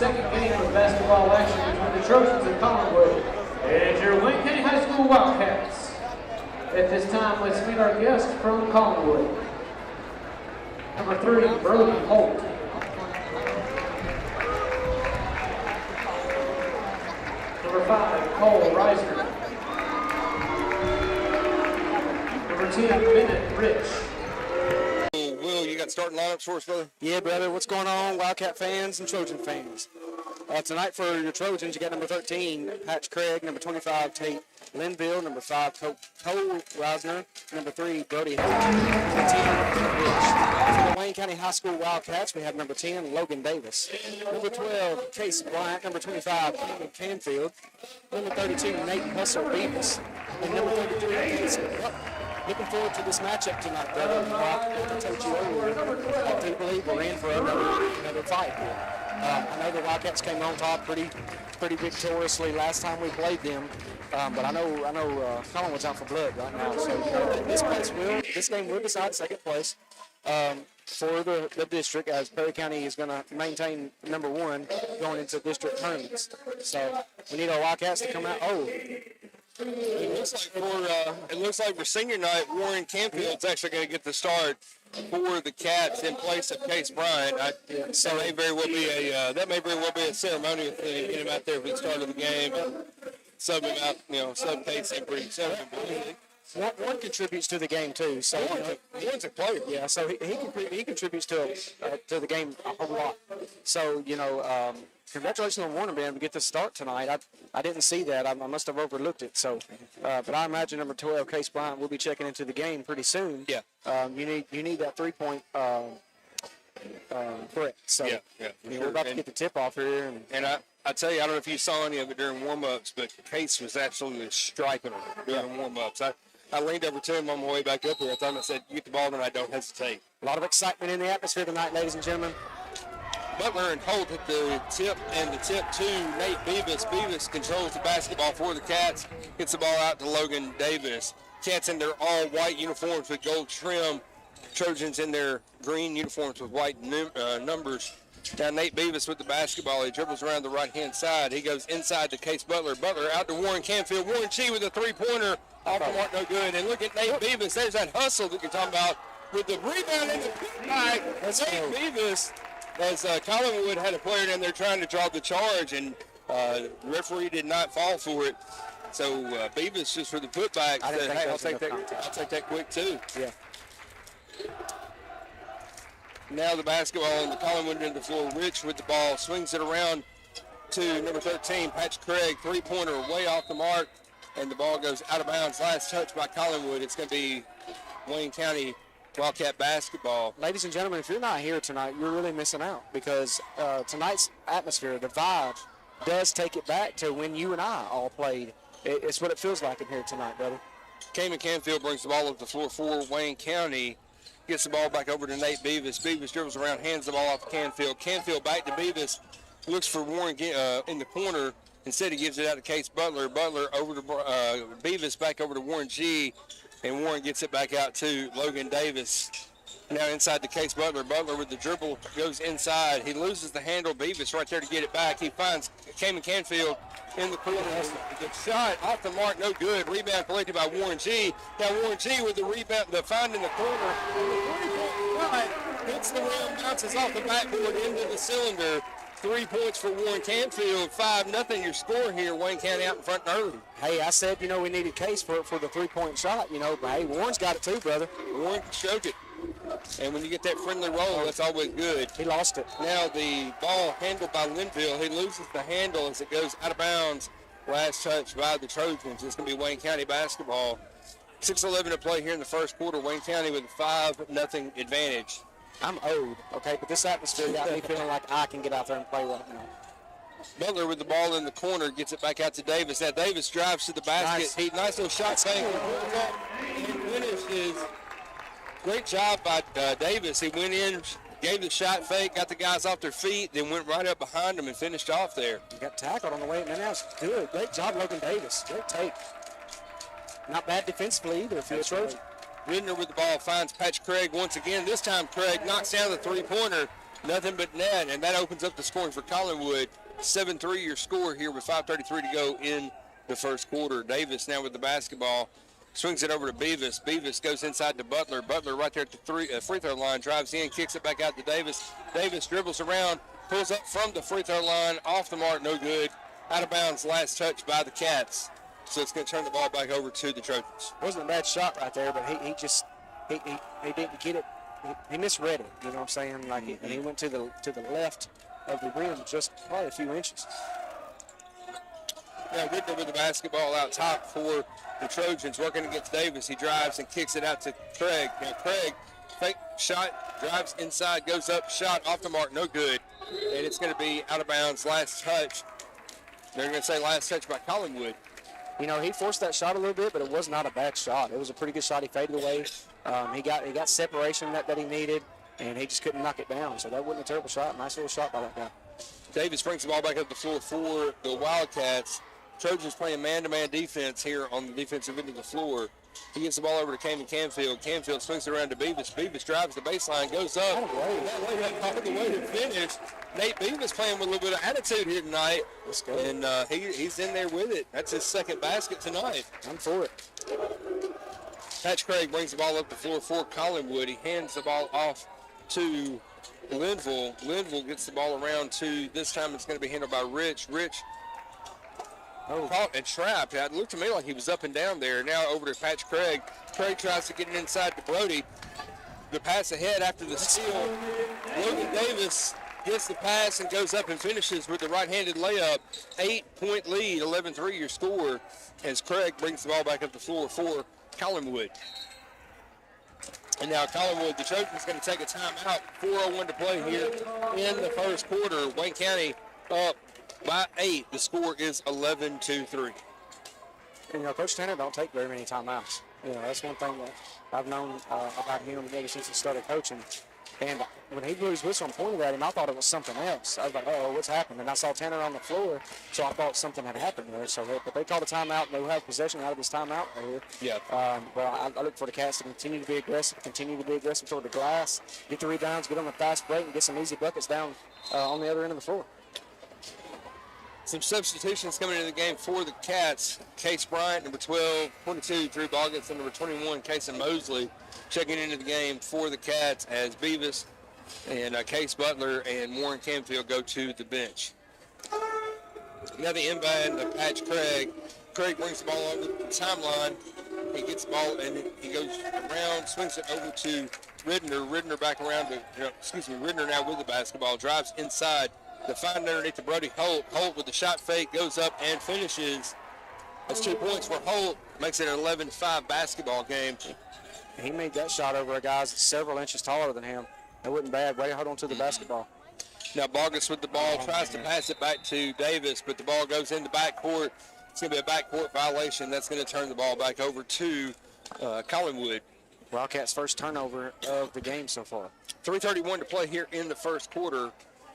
Second game of basketball action between the Trojans and Collinwood and your Wayne County High School Wildcats. At this time, let's meet our guest from Collinwood. Number 3, Burley Holt. Number 5, Cole Reisner. Number 10, Bennett Rich. Will, you got starting lineups for us, brother? Yeah, brother. What's going on, Wildcat fans and Trojan fans? Tonight for your Trojans, you got number 13, Patch Craig, number 25, Tate Linville, number 5, Cole Reisner, number 3, Brody Holt, number 10, Rich. For the Wayne County High School Wildcats, we have number 10, Logan Davis, number 12, Case Bryant, number 25, Cameron Canfield, number 32, Nate Hustle Beavis, and number 33, Casey Butler. Looking forward to this matchup tonight, brother. Like I told you earlier, I do believe we're in for another fight here. I know the Wildcats came on top pretty victoriously last time we played them, but I know Collinwood's out for blood right now. So this game will decide second place for the district, as Perry County is going to maintain number 1 going into district tournaments. So we need our Wildcats to come out. It looks like for senior night, Warren Canfield's actually going to get the start for the Cats in place of Case Bryant. That may very well be a ceremonial thing. Get him out there for the start of the game, sub him out, sub Case in pretty soon. One contributes to the game too. So Warren's a player. Yeah, so he contributes to the game a whole lot. So congratulations on Warren being able to get the start tonight. I didn't see that. I must have overlooked it. So, but I imagine number 12, Case Bryant, will be checking into the game pretty soon. Yeah. You need that 3-point threat. So we're about to get the tip off here. And I tell you, I don't know if you saw any of it during warm-ups, but Case was absolutely striping them during warm-ups. I leaned over to him on my way back up here. I told him, I said, "You get the ball tonight, don't hesitate." A lot of excitement in the atmosphere tonight, ladies and gentlemen. Butler and Holt hit the tip, and the tip to Nate Beavis. Beavis controls the basketball for the Cats, gets the ball out to Logan Davis. Cats in their all-white uniforms with gold trim. Trojans in their green uniforms with white numbers. Now Nate Beavis with the basketball. He dribbles around the right-hand side. He goes inside to Case Butler. Butler out to Warren Canfield. Warren Chi with a three-pointer. Off the mark, no good. And look at Nate Beavis. There's that hustle that you're talking about with the rebound in the back. Nate Beavis, as Collinwood had a player down there trying to draw the charge, and the referee did not fall for it. So Beavis just for the putback said, "Hey, I'll take that quick too." Yeah. Now the basketball on the Collinwood end of the floor. Rich with the ball swings it around to number 13, Patch Craig. Three-pointer way off the mark, and the ball goes out of bounds. Last touch by Collinwood. It's going to be Wayne County Wildcat basketball. Ladies and gentlemen, if you're not here tonight, you're really missing out, because tonight's atmosphere, the vibe, does take it back to when you and I all played. It's what it feels like in here tonight, brother. Cameron Canfield brings the ball up the floor for Wayne County. Gets the ball back over to Nate Beavis. Beavis dribbles around, hands the ball off to Canfield. Canfield back to Beavis. Looks for Warren in the corner. Instead, he gives it out to Case Butler. Butler over to Beavis, back over to Warren G. And Warren gets it back out to Logan Davis. Now inside to Case Butler. Butler with the dribble goes inside. He loses the handle. Beavis right there to get it back. He finds Cameron Canfield in the corner. The shot off the mark, no good. Rebound collected by Warren G. Now Warren G with the rebound, the find in the corner. Hits the rim, bounces off the backboard into the cylinder. 3 points for Warren Canfield. 5-0 your score here. Wayne County out in front early. Hey, I said, we needed Case for the 3-point shot, but hey, Warren's got it too, brother. Warren can stroke it. And when you get that friendly roll, that's always good. He lost it. Now the ball handled by Linville. He loses the handle as it goes out of bounds. Last touch by the Trojans. It's going to be Wayne County basketball. 6:11 to play here in the first quarter. Wayne County with a 5-0 advantage. I'm owed, okay, but this atmosphere got me feeling like I can get out there and play right now. Butler with the ball in the corner, gets it back out to Davis. Now Davis drives to the basket. Nice little shot fake. He finishes. Great job by Davis. He went in, gave the shot fake, got the guys off their feet, then went right up behind them and finished off there. He got tackled on the way, and that's good. Great job, Logan Davis. Great take. Not bad defensively either for the Trojans. Ridner with the ball finds Patch Craig once again. This time Craig knocks down the three-pointer. Nothing but net, and that opens up the scoring for Collinwood. 7-3 your score here with 5:33 to go in the first quarter. Davis now with the basketball. Swings it over to Beavis. Beavis goes inside to Butler. Butler right there at the free throw line. Drives in, kicks it back out to Davis. Davis dribbles around, pulls up from the free throw line. Off the mark, no good. Out of bounds, last touch by the Cats. So it's going to turn the ball back over to the Trojans. Wasn't a bad shot right there, but he didn't get it. He misread it. You know what I'm saying? Like and he went to the left of the rim, just probably a few inches. Now Whitney with the basketball out top for the Trojans, working against Davis. He drives and kicks it out to Craig. Now Craig, fake shot, drives inside, goes up, shot off the mark, no good. And it's going to be out of bounds, last touch. They're going to say last touch by Collinwood. You know, he forced that shot a little bit, but it was not a bad shot. It was a pretty good shot. He faded away. He got separation that he needed, and he just couldn't knock it down. So that wasn't a terrible shot. Nice little shot by that guy. Davis brings the ball back up the floor for the Wildcats. Trojans playing man-to-man defense here on the defensive end of the floor. He gets the ball over to Cayman Canfield. Canfield swings it around to Beavis. Beavis drives the baseline, goes up. That way to finish. Nate Beavis playing with a little bit of attitude here tonight. Let's go. And he's in there with it. That's his second basket tonight. I'm for it. Patch Craig brings the ball up the floor for Collinwood. He hands the ball off to Linville. Linville gets the ball around to, this time it's going to be handled by Rich. Rich caught and trapped. It looked to me like he was up and down there. Now over to Patch Craig. Craig tries to get it inside to Brody. The pass ahead after the steal. Logan Davis gets the pass and goes up and finishes with the right-handed layup. 8-point lead, 11-3 your score, as Craig brings the ball back up the floor for Collinwood. And now Collinwood, the Trojans going to take a timeout. 4:01 to play here in the first quarter. Wayne County up by 8. The score is 11-3. And, you know, Coach Tanner don't take very many timeouts. You know, that's one thing that I've known about him ever since he started coaching. And when he blew his whistle and pointed at him, I thought it was something else. I was like, oh, what's happened? And I saw Tanner on the floor, so I thought something had happened there. So, but they called a timeout, and they will have possession out of this timeout right here. Yeah. But I look for the Cats to continue to be aggressive toward the glass, get the rebounds, get on the fast break, and get some easy buckets down on the other end of the floor. Some substitutions coming into the game for the Cats. Case Bryant, number 12, 22, Drew Boggins, and number 21, Casey Mosley, checking into the game for the Cats as Beavis and Case Butler and Warren Canfield go to the bench. Now the inbound to Patch Craig. Craig brings the ball over the timeline. He gets the ball and he goes around, swings it over to Ridner. Ridner back around to, Ridner now with the basketball, drives inside. The find underneath to Brody Holt. Holt with the shot fake goes up and finishes. That's 2 points for Holt. Makes it an 11-5 basketball game. He made that shot over a guy several inches taller than him. That wasn't bad. Way to hold on to the basketball. Now Bogus with the ball tries to pass it back to Davis, but the ball goes into backcourt. It's going to be a backcourt violation. That's going to turn the ball back over to Collinwood. Wildcats' first turnover of the game so far. 3:31 to play here in the first quarter.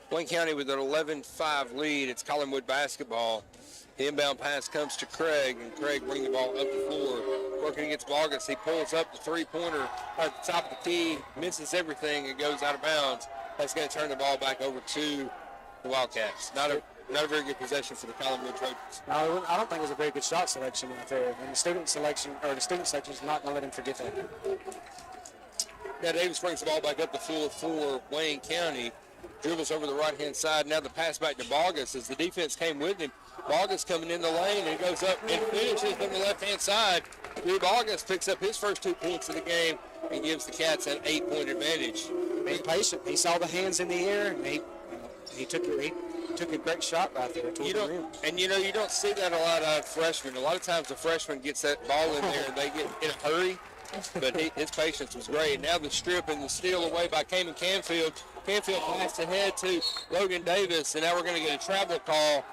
Wayne County with an 11-5 lead. It's Collinwood basketball. The inbound pass comes to Craig, and Craig brings the ball up the floor. Working against Bogus, he pulls up the three-pointer at the top of the key, misses everything, and goes out of bounds. That's going to turn the ball back over to the Wildcats. Not a very good possession for the Collinwood Trojans. No, I don't think it was a very good shot selection out there. And the student section is not going to let him forget that. Now Davis brings the ball back up the floor for Wayne County. Dribbles over the right-hand side. Now the pass back to Bogus as the defense came with him. Bogus coming in the lane and goes up and finishes from the left-hand side. Drew Bogus picks up his first 2 points of the game and gives the Cats an 8-point advantage. Being patient. He saw the hands in the air, and he took a great shot right there toward the rim. And you don't see that a lot of freshmen. A lot of times the freshman gets that ball in there and they get in a hurry. But his patience was great. Now the strip and the steal away by Cayman Canfield. Canfield passed ahead to Logan Davis, and now we're going to get a travel call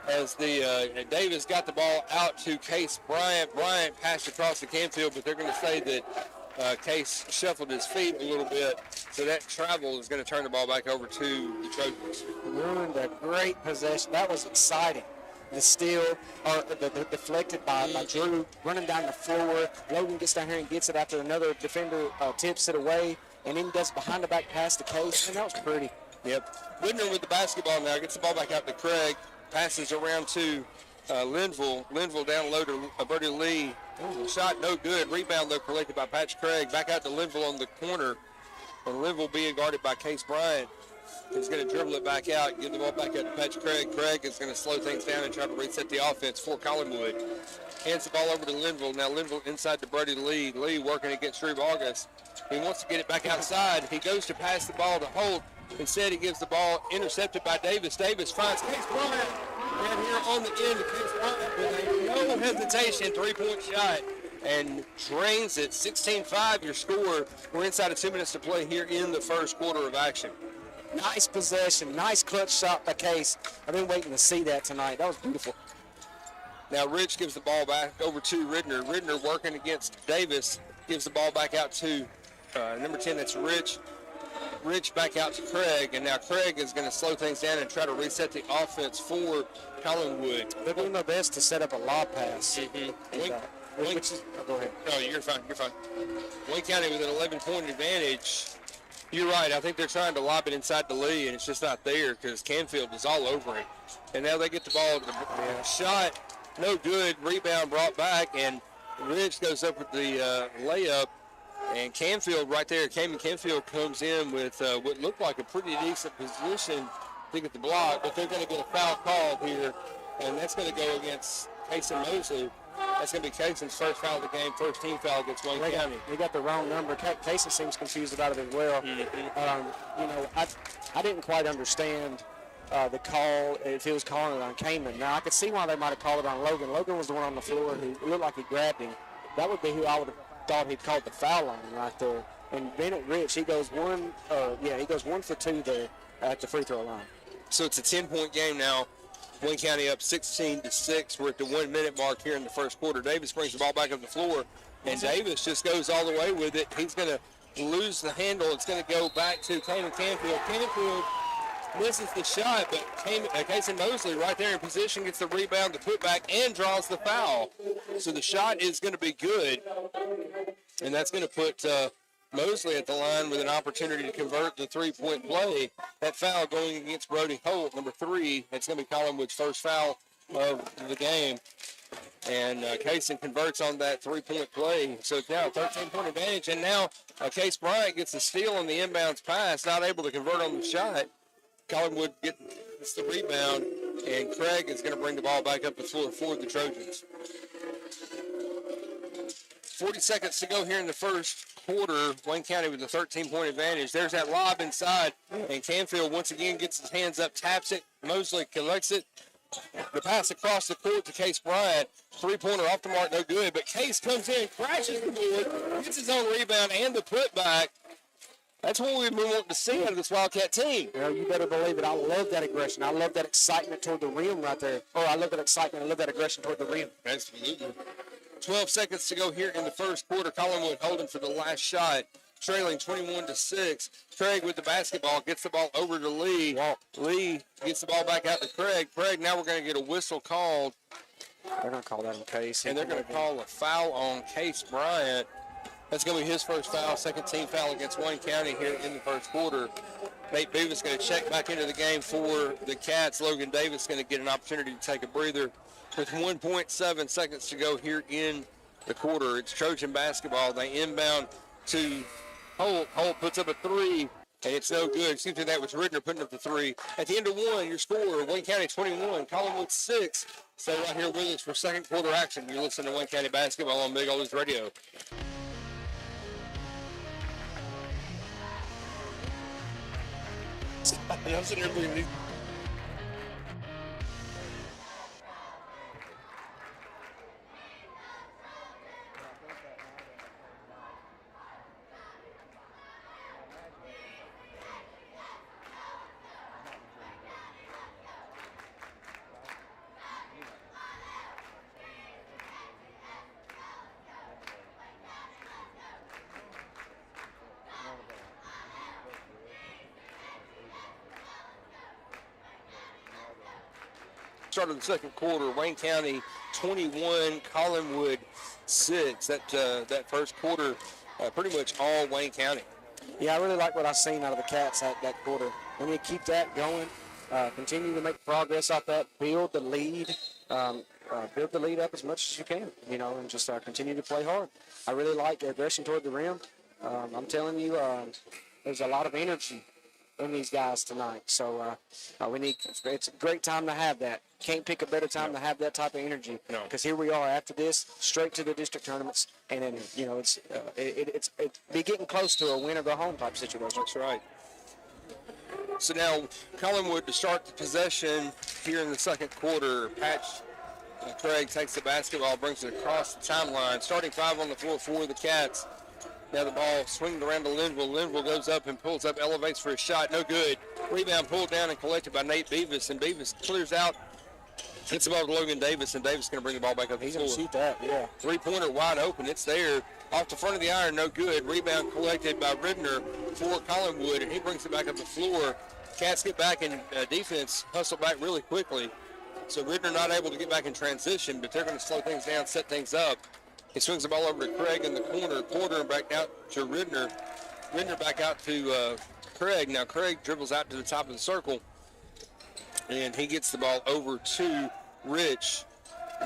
as the Davis got the ball out to Case Bryant. Bryant passed across the Canfield, but they're going to say that Case shuffled his feet a little bit, so that travel is going to turn the ball back over to the Trojans. Ruined a great possession. That was exciting. The steal, or the deflected by Drew, running down the floor. Logan gets down here and gets it after another defender tips it away, and then does behind-the-back pass to Case, and that was pretty. Yep. Widner with the basketball now. Gets the ball back out to Craig. Passes around to Linville. Linville down low to Bertie Lee. Shot no good. Rebound, though, collected by Patch Craig. Back out to Linville on the corner. And Linville being guarded by Case Bryant. He's going to dribble it back out, give the ball back out to Patch Craig. Craig is going to slow things down and try to reset the offense for Collinwood. Hands the ball over to Linville. Now Linville inside to Brady Lee. Lee working against Shreve August. He wants to get it back outside. He goes to pass the ball to Holt. Instead, he gives the ball intercepted by Davis. Davis finds Case Bryant down here on the end of Case Bryant with a no hesitation three-point shot and drains it. 16-5 your score. We're inside of 2 minutes to play here in the first quarter of action. Nice possession, nice clutch shot by Case. I've been waiting to see that tonight. That was beautiful. Now Rich gives the ball back over to Ridner. Ridner working against Davis, gives the ball back out to number 10, that's Rich. Rich back out to Craig, and now Craig is going to slow things down and try to reset the offense for Collinwood. They're doing their best to set up a lob pass. Mm-hmm. Go ahead. No, you're fine. Wayne County with an 11-point advantage. You're right. I think they're trying to lob it inside the Lee, and it's just not there because Canfield is all over him. And now they get the ball. Shot, no good. Rebound brought back, and Ridge goes up with the layup. And Canfield right there, Canfield comes in with what looked like a pretty decent position to get the block, but they're going to get a foul called here, and that's going to go against Kason Mosley. That's going to be Kason's first foul of the game, first team foul against Wayne County. They got the wrong number. Kason seems confused about it as well. Mm-hmm. I didn't quite understand the call, if he was calling it on Kamen. Now, I could see why they might have called it on Logan. Logan was the one on the floor who looked like he grabbed him. That would be who I would have thought he'd called the foul on right there. And Bennett Rich, he goes 1 for 2 there at the free throw line. So it's a 10-point game now. Wayne County up 16-6. We're at the 1 minute mark here in the first quarter. Davis brings the ball back up the floor, and Davis just goes all the way with it. He's going to lose the handle. It's going to go back to Canfield. Canfield misses the shot, but Kason Mosley right there in position gets the rebound, the putback, and draws the foul. So the shot is going to be good, and that's going to put Mosley at the line with an opportunity to convert the three-point play. That foul going against Brody Holt, number 3. That's going to be Collinwood's first foul of the game. And Kason converts on that three-point play. So it's now a 13-point advantage. And now Case Bryant gets the steal on the inbounds pass, not able to convert on the shot. Collinwood gets the rebound, and Craig is going to bring the ball back up the floor for the Trojans. 40 seconds to go here in the first quarter. Wayne County with a 13-point advantage. There's that lob inside, and Canfield once again gets his hands up, taps it. Mosley collects it. The pass across the court to Case Bryant. Three-pointer off the mark, no good. But Case comes in, crashes the board, gets his own rebound and the putback. That's what we've been wanting to see out of this Wildcat team. You know, you better believe it. I love that aggression. I love that excitement toward the rim right there. I love that excitement. I love that aggression toward the rim. Absolutely. 12 seconds to go here in the first quarter. Collinwood holding for the last shot, trailing 21-6. Craig with the basketball, gets the ball over to Lee. Lee gets the ball back out to Craig. Craig, now we're going to get a whistle called. They're going to call that on Case. And they're going to call a foul on Case Bryant. That's going to be his first foul, second team foul against Wayne County here in the first quarter. Nate Beavis going to check back into the game for the Cats. Logan Davis going to get an opportunity to take a breather with 1.7 seconds to go here in the quarter. It's Trojan basketball. They inbound to Holt. Holt puts up a 3, and it's no good. Excuse me, that was Ridner putting up the 3. At the end of 1, your score, Wayne County 21, Collinwood 6. Stay right here with us for second quarter action. You're listening to Wayne County basketball on Big Oldies Radio. I'm sitting here looking. Start of the second quarter, Wayne County 21, Collinwood 6. That first quarter, pretty much all Wayne County. Yeah, I really like what I've seen out of the Cats at that quarter. We need to keep that going, continue to make progress off that, build the lead up as much as you can, and just continue to play hard. I really like the aggression toward the rim. I'm telling you, there's a lot of energy in these guys tonight. So it's a great time to have that. Can't pick a better time to have that type of energy. Because here we are after this, straight to the district tournaments, and then it's be getting close to a win or go home type situation. That's right. So now Collinwood to start the possession here in the second quarter. Patch Craig takes the basketball, brings it across the timeline. Starting five on the floor for the Cats. Now the ball swinging around to Linville. Linville goes up and pulls up, elevates for a shot. No good. Rebound pulled down and collected by Nate Beavis, and Beavis clears out. Hits the ball to Logan Davis, and Davis is going to bring the ball back up the floor. He's going to shoot that, yeah. Three-pointer wide open. It's there. Off the front of the iron, no good. Rebound collected by Ridner for Collinwood, and he brings it back up the floor. Cats get back in defense, hustle back really quickly. So Ridner not able to get back in transition, but they're going to slow things down, set things up. He swings the ball over to Craig in the corner. Porter back out to Ridner. Ridner back out to Craig. Now Craig dribbles out to the top of the circle, and he gets the ball over to Rich.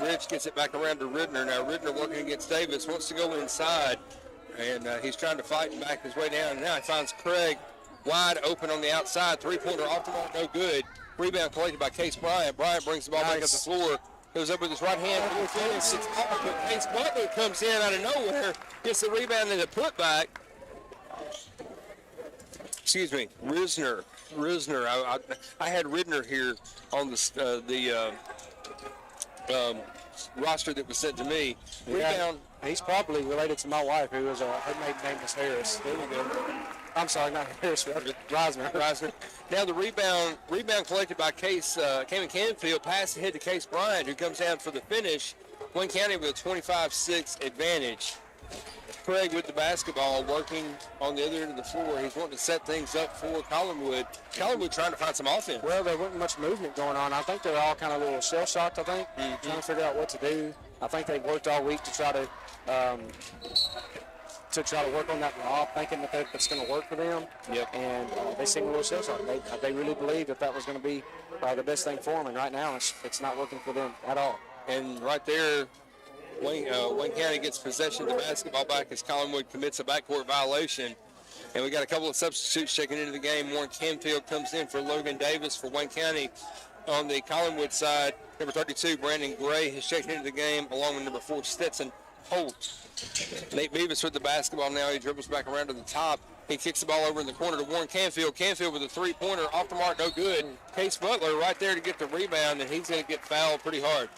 Rich gets it back around to Ridner. Now Ridner working against Davis, wants to go inside, and he's trying to fight and back his way down. And now he finds Craig wide open on the outside. Three-pointer off the mark, no good. Rebound collected by Case Bryant. Bryant brings the ball back up the floor. Goes up with his right hand. It's off, but Case Butler comes in out of nowhere. Gets the rebound and the putback. Excuse me, Risner. I had Ridner here on the roster that was sent to me. Rebound. He's probably related to my wife, who was her maiden name was Harris. There you go. I'm sorry, not Harris, Reisner. Now the rebound collected by Cameron Canfield, pass ahead to Case Bryant, who comes down for the finish. Wayne County with a 25-6 advantage. Craig with the basketball, working on the other end of the floor. He's wanting to set things up for Collinwood. Collinwood trying to find some offense. Well, there wasn't much movement going on. I think they're all kind of a little shell-shocked, trying to figure out what to do. I think they've worked all week to try to work on that lob, thinking that that's going to work for them. Yep. And they seem a little shell-shocked. They really believed that was going to be the best thing for them, and right now it's not working for them at all. And right there, Wayne County gets possession of the basketball back as Collinwood commits a backcourt violation. And we got a couple of substitutes checking into the game. Warren Canfield comes in for Logan Davis for Wayne County. On the Collinwood side, number 32, Brandon Gray, has checked into the game, along with number 4, Stetson Holt. Nate Beavis with the basketball now. He dribbles back around to the top. He kicks the ball over in the corner to Warren Canfield. Canfield with a three-pointer off the mark, no good. Case Butler right there to get the rebound, and he's going to get fouled pretty hard.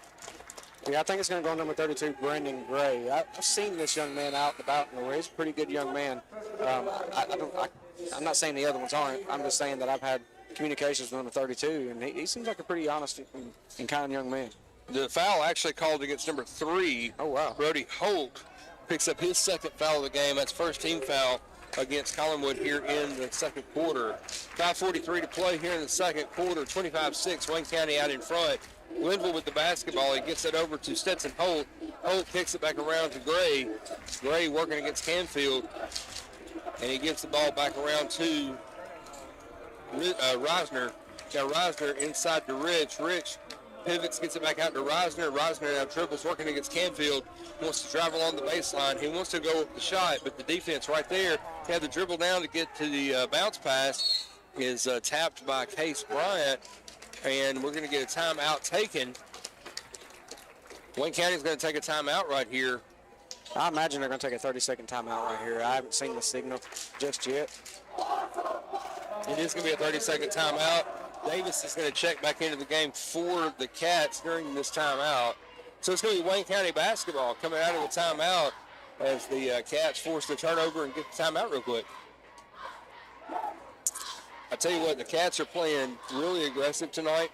Yeah, I think it's going to go on number 32, Brandon Gray. I've seen this young man out and about, and he's a pretty good young man. I'm not saying the other ones aren't. I'm just saying that I've had communications with number 32, and he seems like a pretty honest and kind young man. The foul actually called against number 3. Oh, wow. Brody Holt picks up his second foul of the game. That's first team foul against Collinwood here in the second quarter. 5:43 to play here in the second quarter. 25-6, Wayne County out in front. Linville with the basketball. He gets it over to Stetson Holt. Holt kicks it back around to Gray. Gray working against Canfield. And he gives the ball back around to Reisner. Now Reisner inside to Rich. Rich pivots, gets it back out to Reisner. Reisner now dribbles, working against Canfield. Wants to drive along the baseline. He wants to go with the shot, but the defense right there, he had the dribble down to get to the bounce pass, is tapped by Case Bryant. And we're going to get a timeout taken. Wayne County's going to take a timeout right here. I imagine they're going to take a 30-second timeout right here. I haven't seen the signal just yet. It is going to be a 30-second timeout. Davis is going to check back into the game for the Cats during this timeout. So it's going to be Wayne County basketball coming out of the timeout as the Cats force the turnover and get the timeout real quick. I tell you what, the Cats are playing really aggressive tonight.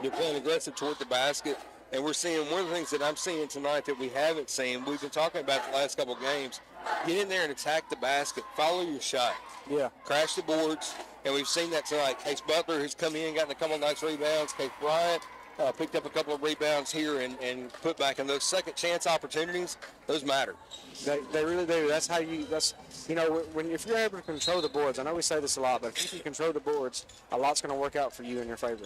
They're playing aggressive toward the basket. And we're seeing one of the things that I'm seeing tonight that we haven't seen. We've been talking about the last couple of games. Get in there and attack the basket. Follow your shot. Yeah. Crash the boards. And we've seen that tonight. Case Butler has come in, gotten a couple of nice rebounds. Case Bryant picked up a couple of rebounds here and put back in those second chance opportunities. Those matter. They really do. That's how you. If you're able to control the boards. I know we say this a lot, but if you can control the boards, a lot's going to work out for you in your favor.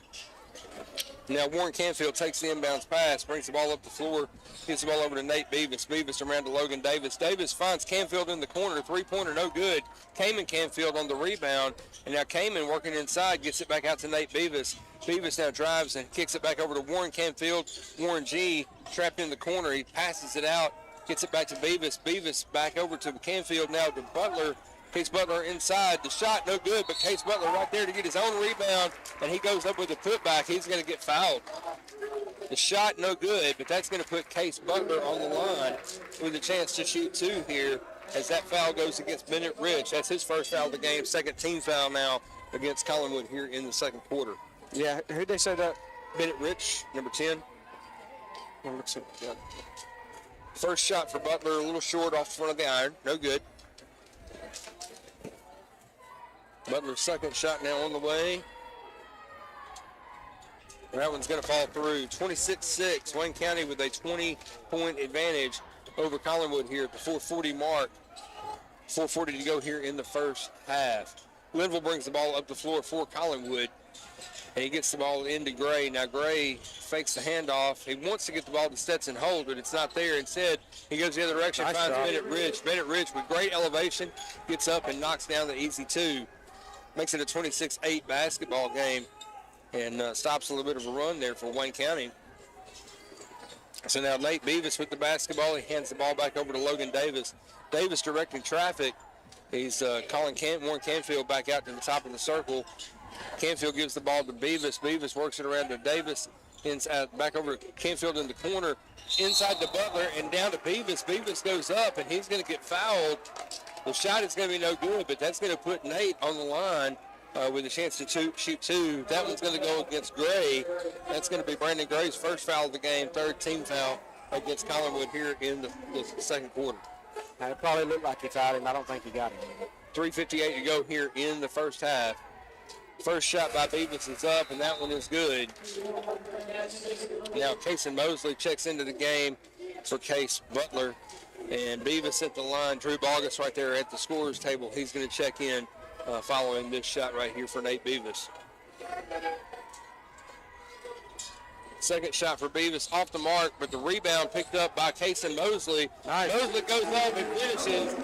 Now Warren Canfield takes the inbounds pass, brings the ball up the floor, gets the ball over to Nate Beavis. Beavis around to Logan Davis. Davis finds Canfield in the corner. Three-pointer, no good. Kamen Canfield on the rebound. And now Kamen working inside, gets it back out to Nate Beavis. Beavis now drives and kicks it back over to Warren Canfield. Warren G trapped in the corner. He passes it out, gets it back to Beavis. Beavis back over to Canfield now to Butler. Case Butler inside. The shot no good, but Case Butler right there to get his own rebound, and he goes up with a putback. He's going to get fouled. The shot no good, but that's going to put Case Butler on the line with a chance to shoot two here as that foul goes against Bennett Rich. That's his first foul of the game, second team foul now against Collinwood here in the second quarter. Yeah, who'd they say that? Bennett Rich, number 10. First shot for Butler, a little short off the front of the iron. No good. Butler's second shot now on the way. And that one's going to fall through. 26-6, Wayne County with a 20-point advantage over Collinwood here at the 4:40 mark. 4:40 to go here in the first half. Linville brings the ball up the floor for Collinwood. And he gets the ball into Gray. Now Gray fakes the handoff. He wants to get the ball to Stetson Holt, but it's not there. Instead, he goes the other direction, nice finds job. Bennett Rich. Bennett Rich with great elevation gets up and knocks down the easy two. Makes it a 26-8 basketball game and stops a little bit of a run there for Wayne County. So now Nate Beavis with the basketball. He hands the ball back over to Logan Davis. Davis directing traffic. He's calling Warren Canfield back out to the top of the circle. Canfield gives the ball to Beavis. Beavis works it around to Davis. Back over to Canfield in the corner. Inside to Butler and down to Beavis. Beavis goes up and he's going to get fouled. The shot is going to be no good, but that's going to put Nate on the line with a chance to shoot two. That one's going to go against Gray. That's going to be Brandon Gray's first foul of the game, third team foul against Collinwood here in the second quarter. It probably looked like he fouled him. I don't think he got him. 3:58 to go here in the first half. First shot by Beavis is up, and that one is good. Now Kason Mosley checks into the game for Case Butler. And Beavis at the line. Drew Bogus right there at the scorer's table. He's going to check in following this shot right here for Nate Beavis. Second shot for Beavis off the mark, but the rebound picked up by Kason Mosley. Nice. Mosley goes off and finishes.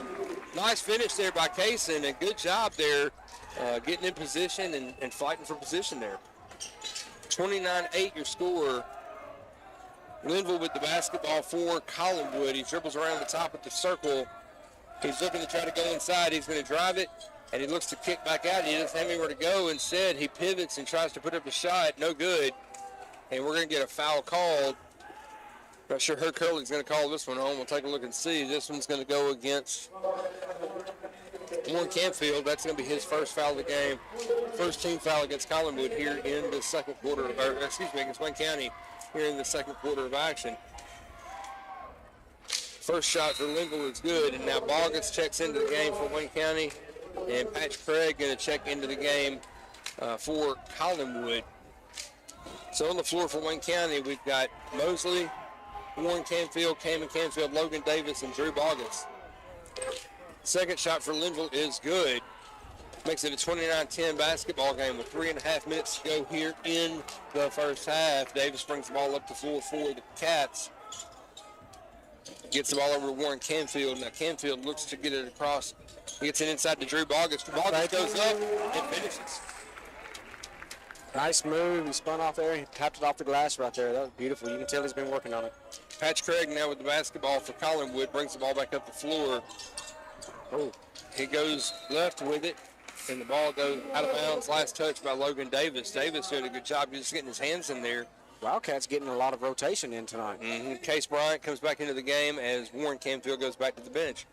Nice finish there by Kason, and good job there getting in position and fighting for position there. 29-8 your score. Linville with the basketball for Collinwood. He dribbles around the top of the circle. He's looking to try to go inside. He's going to drive it, and he looks to kick back out. He doesn't have anywhere to go. Instead, he pivots and tries to put up a shot. No good. And we're going to get a foul called. Not sure Herc Curley's going to call this one home. We'll take a look and see. This one's going to go against Warren Canfield. That's going to be his first foul of the game. First team foul against Collinwood here in the second quarter, against Wayne County here in the second quarter of action. First shot for Linville is good, and now Bogus checks into the game for Wayne County, and Patch Craig going to check into the game for Collinwood. So on the floor for Wayne County, we've got Mosley, Warren Canfield, Kamen Canfield, Logan Davis, and Drew Bogus. Second shot for Linville is good. Makes it a 29-10 basketball game with 3.5 minutes to go here in the first half. Davis brings the ball up the floor for the Cats. Gets the ball over to Warren Canfield. Now Canfield looks to get it across. He gets it inside to Drew Bogus. Bogus goes up and finishes. Nice move. He spun off there. He tapped it off the glass right there. That was beautiful. You can tell he's been working on it. Patch Craig now with the basketball for Collinwood. Brings the ball back up the floor. Oh, he goes left with it. And the ball goes out of bounds. Last touch by Logan Davis. Davis doing a good job just getting his hands in there. Wildcats getting a lot of rotation in tonight. Case Bryant comes back into the game as Warren Canfield goes back to the bench.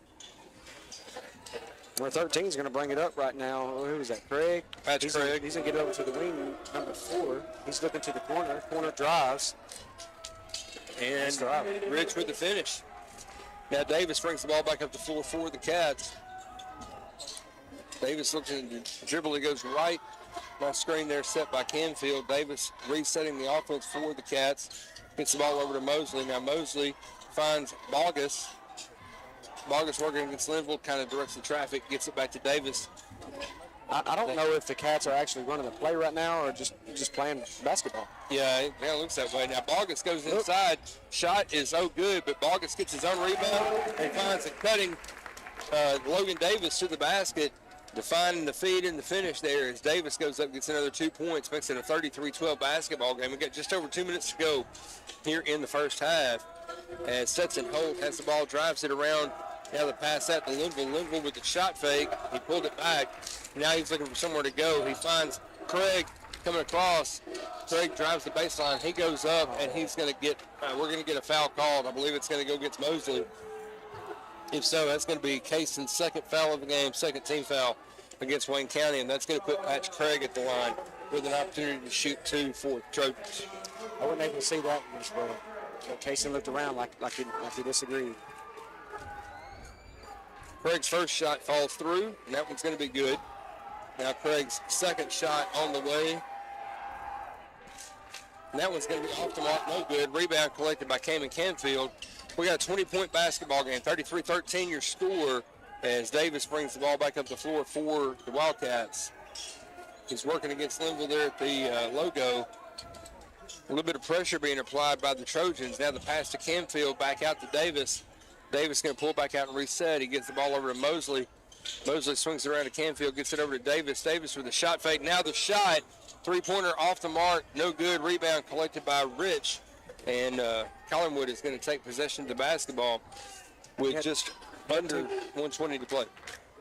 Number 13 is going to bring it up right now. Who is that? Craig? Patch Craig. He's going to get over to the wing, number 4. He's looking to the corner. Corner drives. And Rich with the finish. Now Davis brings the ball back up the floor for the Cats. Davis looks in the dribble. He goes right Nice screen there set by Canfield. Davis resetting the offense for the Cats. Gets the ball over to Mosley. Now Mosley finds Bogus. Bogus working against Linville, kind of directs the traffic, gets it back to Davis. I don't know if the Cats are actually running the play right now or just playing basketball. Yeah, it kind of looks that way. Now Bogus goes inside. Shot is good, but Bogus gets his own rebound and finds a cutting Logan Davis to the basket, defining the feed and the finish there as Davis goes up, gets another 2 points, makes it a 33-12 basketball game. We got just over 2 minutes to go here in the first half. As Stetson Holt has the ball, drives it around. Now the pass out to Linville. Linville with the shot fake. He pulled it back. Now he's looking for somewhere to go. He finds Craig coming across. Craig drives the baseline. He goes up, and he's going to get, we're going to get a foul called. I believe it's going to go against Mosley. If so, that's going to be Cason's second foul of the game, second team foul against Wayne County, and that's going to put Patch Craig at the line with an opportunity to shoot 2 for the Trojans. I wasn't able to see that in this ball. But Cason looked around like he disagreed. Craig's first shot falls through, and that one's going to be good. Now Craig's second shot on the way. And that one's going to be off the mark, no good. Rebound collected by Cayman Canfield. We got a 20-point basketball game, 33-13 your score, as Davis brings the ball back up the floor for the Wildcats. He's working against Linville there at the logo. A little bit of pressure being applied by the Trojans. Now the pass to Canfield, back out to Davis. Davis going to pull back out and reset. He gets the ball over to Mosley. Mosley swings it around to Canfield, gets it over to Davis. Davis with the shot fake. Now the shot, three-pointer off the mark, no good. Rebound collected by Rich. And Collinwood is going to take possession of the basketball with just under 120 to play.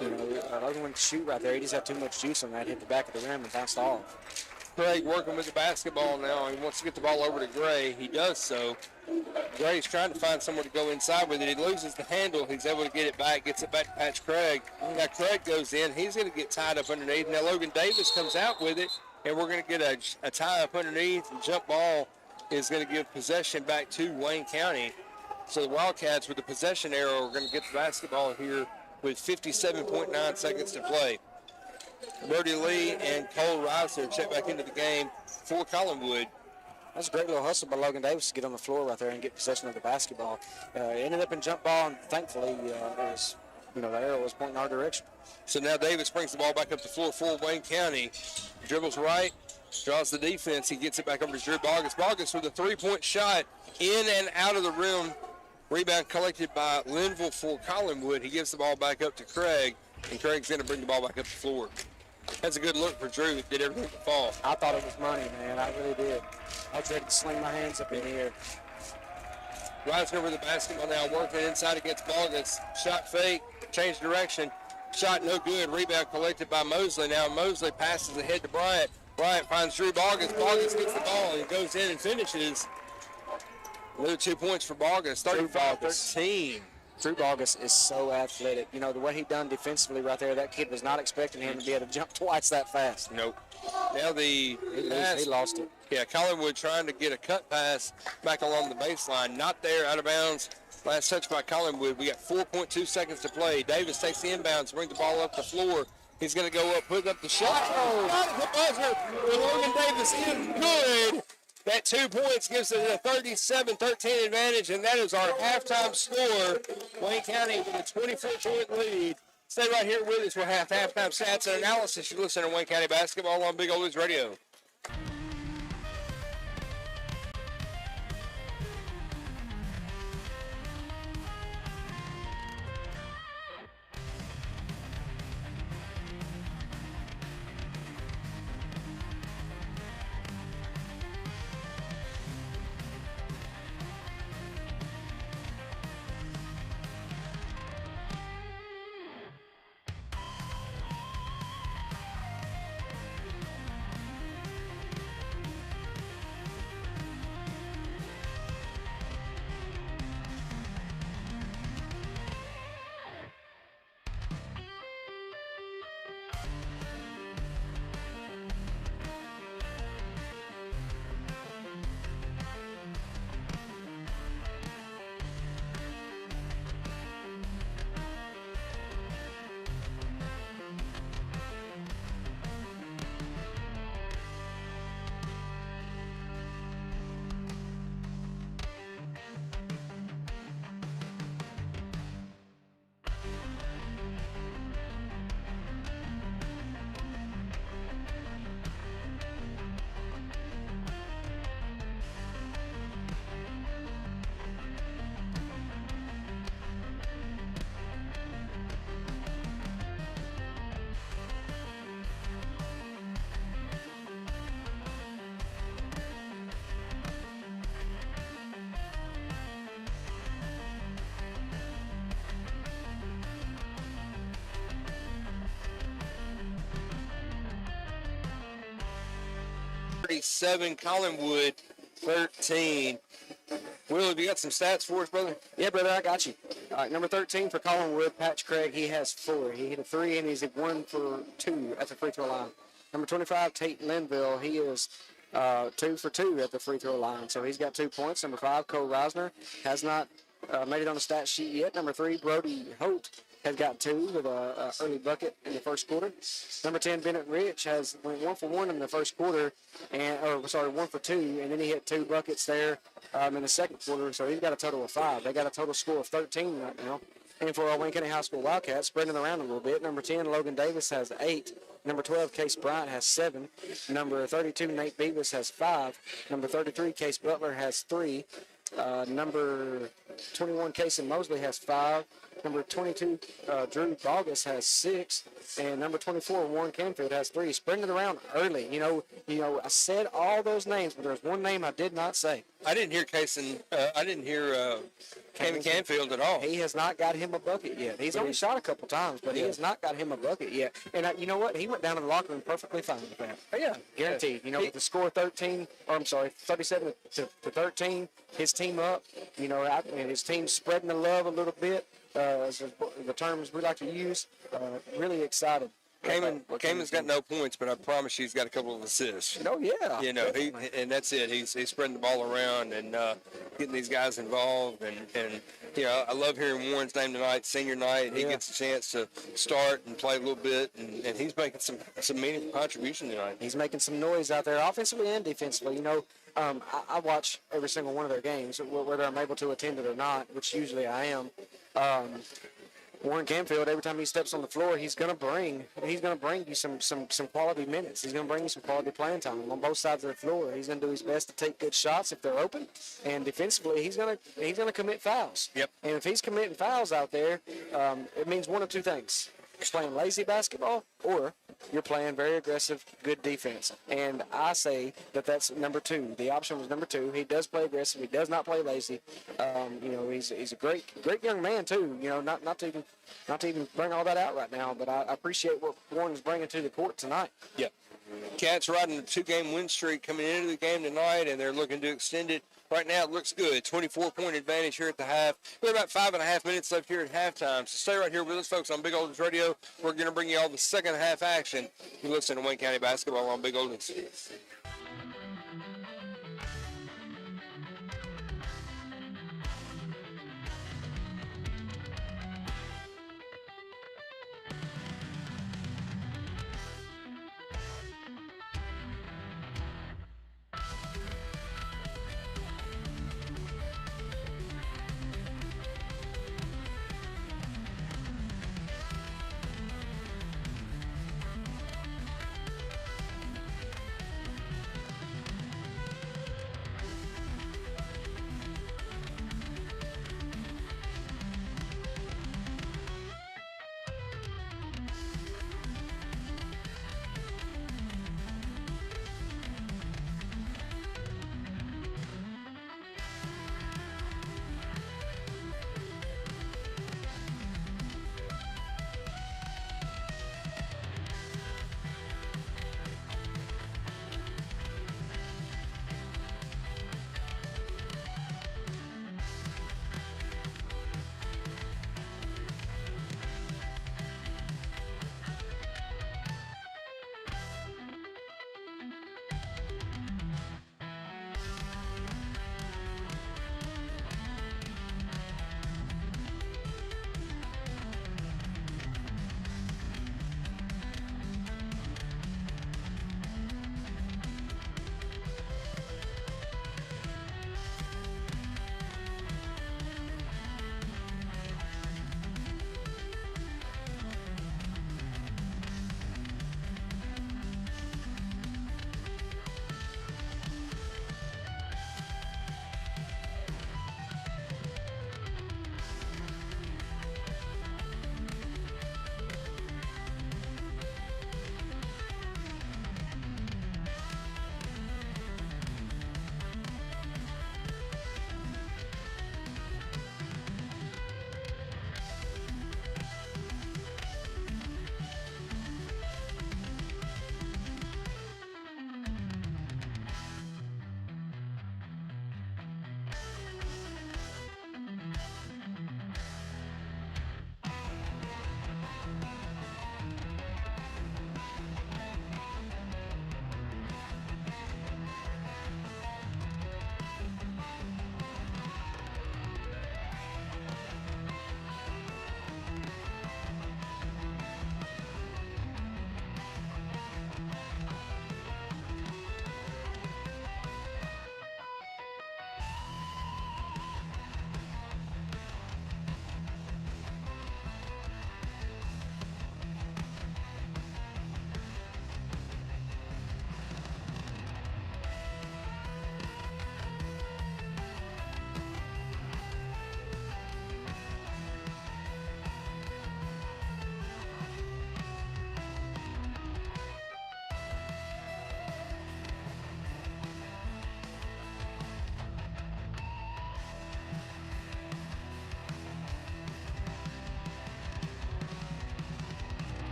You know, Logan went to shoot right there. He just had too much juice on that, hit the back of the rim and bounced off. Craig working with the basketball now. He wants to get the ball over to Gray. He does so. Gray's trying to find somewhere to go inside with it. He loses the handle. He's able to get it back, gets it back to Patch Craig. Now Craig goes in. He's going to get tied up underneath. Now Logan Davis comes out with it, and we're going to get a tie up underneath. The jump ball is going to give possession back to Wayne County. So the Wildcats with the possession arrow are going to get the basketball here with 57.9 seconds to play. Brody Lee and Cole Reiser check back into the game for Collinwood. That's a great little hustle by Logan Davis to get on the floor right there and get possession of the basketball. Ended up in jump ball, and thankfully, the arrow was pointing our direction. So now Davis brings the ball back up the floor for Wayne County. Dribbles right, draws the defense. He gets it back over to Drew Bogus. Bogus with a three-point shot in and out of the rim. Rebound collected by Linville for Collinwood. He gives the ball back up to Craig, and Craig's going to bring the ball back up the floor. That's a good look for Drew. He did everything but fall. I thought it was money, man. I really did. I was ready to sling my hands up in the air. Reisner with the basketball now, working inside against Bogus. Shot fake, change direction. Shot no good. Rebound collected by Mosley. Now Mosley passes ahead to Bryant. Bryant finds Drew Bogus. Bogus gets the ball and goes in and finishes. Another 2 points for Bogus, 35-13. Drew Bogus is so athletic. You know, the way he done defensively right there, that kid was not expecting him to be able to jump twice that fast. Nope. Now he lost it. Yeah, Collinwood trying to get a cut pass back along the baseline. Not there, out of bounds. Last touch by Collinwood. We got 4.2 seconds to play. Davis takes the inbounds, brings the ball up the floor. He's going to go up, put up the shot. Oh, got the buzzer. Logan Davis in good. That 2 points gives us a 37-13 advantage, and that is our halftime score. Wayne County with a 24-point lead. Stay right here with us. We'll have halftime stats and analysis. You listen to Wayne County basketball on Big Old Woods Radio. 37, Collinwood 13. Will, have you got some stats for us, brother? Yeah, brother, I got you. All right, number 13 for Collinwood, Patch Craig, he has 4. He hit a 3, and he's at 1 for 2 at the free throw line. Number 25, Tate Linville, he is 2 for 2 at the free throw line, so he's got 2 points. Number 5, Cole Reisner, has not made it on the stat sheet yet. Number 3, Brody Holt, has got 2 with an early bucket in the first quarter. Number 10, Bennett Rich, went 1 for 1 in the first quarter, 1 for 2, and then he hit 2 buckets there in the second quarter, so he's got a total of 5. They got a total score of 13 right now. And for our Wayne County High School Wildcats, spreading around a little bit, number 10, Logan Davis, has 8. Number 12, Case Bryant, has 7. Number 32, Nate Beavis, has 5. Number 33, Case Butler, has 3. Number 21, Casey Mosley, has 5. Number 22, Drew Bogus, has 6. And number 24, Warren Canfield, has 3. Spreading it around early. You know, I said all those names, but there's one name I did not say. I didn't hear Cam Canfield at all. He has not got him a bucket yet. He's only shot a couple times, but he has not got him a bucket yet. And you know what? He went down to the locker room perfectly fine with that. Oh, yeah. Guaranteed. You know, with the score 37 to 13, his team up, you know, and his team spreading the love a little bit, as the terms we like to use. Really excited. Kamin's got no points, but I promise you he's got a couple of assists. Oh, yeah. You know, and that's it. He's spreading the ball around and getting these guys involved. And you know, I love hearing Warren's name tonight, senior night. He gets a chance to start and play a little bit, and he's making some meaningful contribution tonight. He's making some noise out there, offensively and defensively. You know, I watch every single one of their games, whether I'm able to attend it or not, which usually I am. Warren Canfield, every time he steps on the floor, he's gonna bring you some quality minutes. He's gonna bring you some quality playing time on both sides of the floor. He's gonna do his best to take good shots if they're open, and defensively, he's gonna commit fouls. Yep. And if he's committing fouls out there, it means one of two things: you're playing lazy basketball, or you're playing very aggressive, good defense. And I say that's number 2. The option was number 2. He does play aggressive. He does not play lazy. You know, he's a great young man too. You know, not to even bring all that out right now, but I appreciate what Warren's bringing to the court tonight. Yeah. Cats riding a 2-game win streak coming into the game tonight, and they're looking to extend it. Right now, it looks good. 24-point advantage here at the half. We have about 5.5 minutes left here at halftime. So stay right here with us, folks, on Big Oldens Radio. We're going to bring you all the second half action. You listen to Wayne County Basketball on Big Oldens.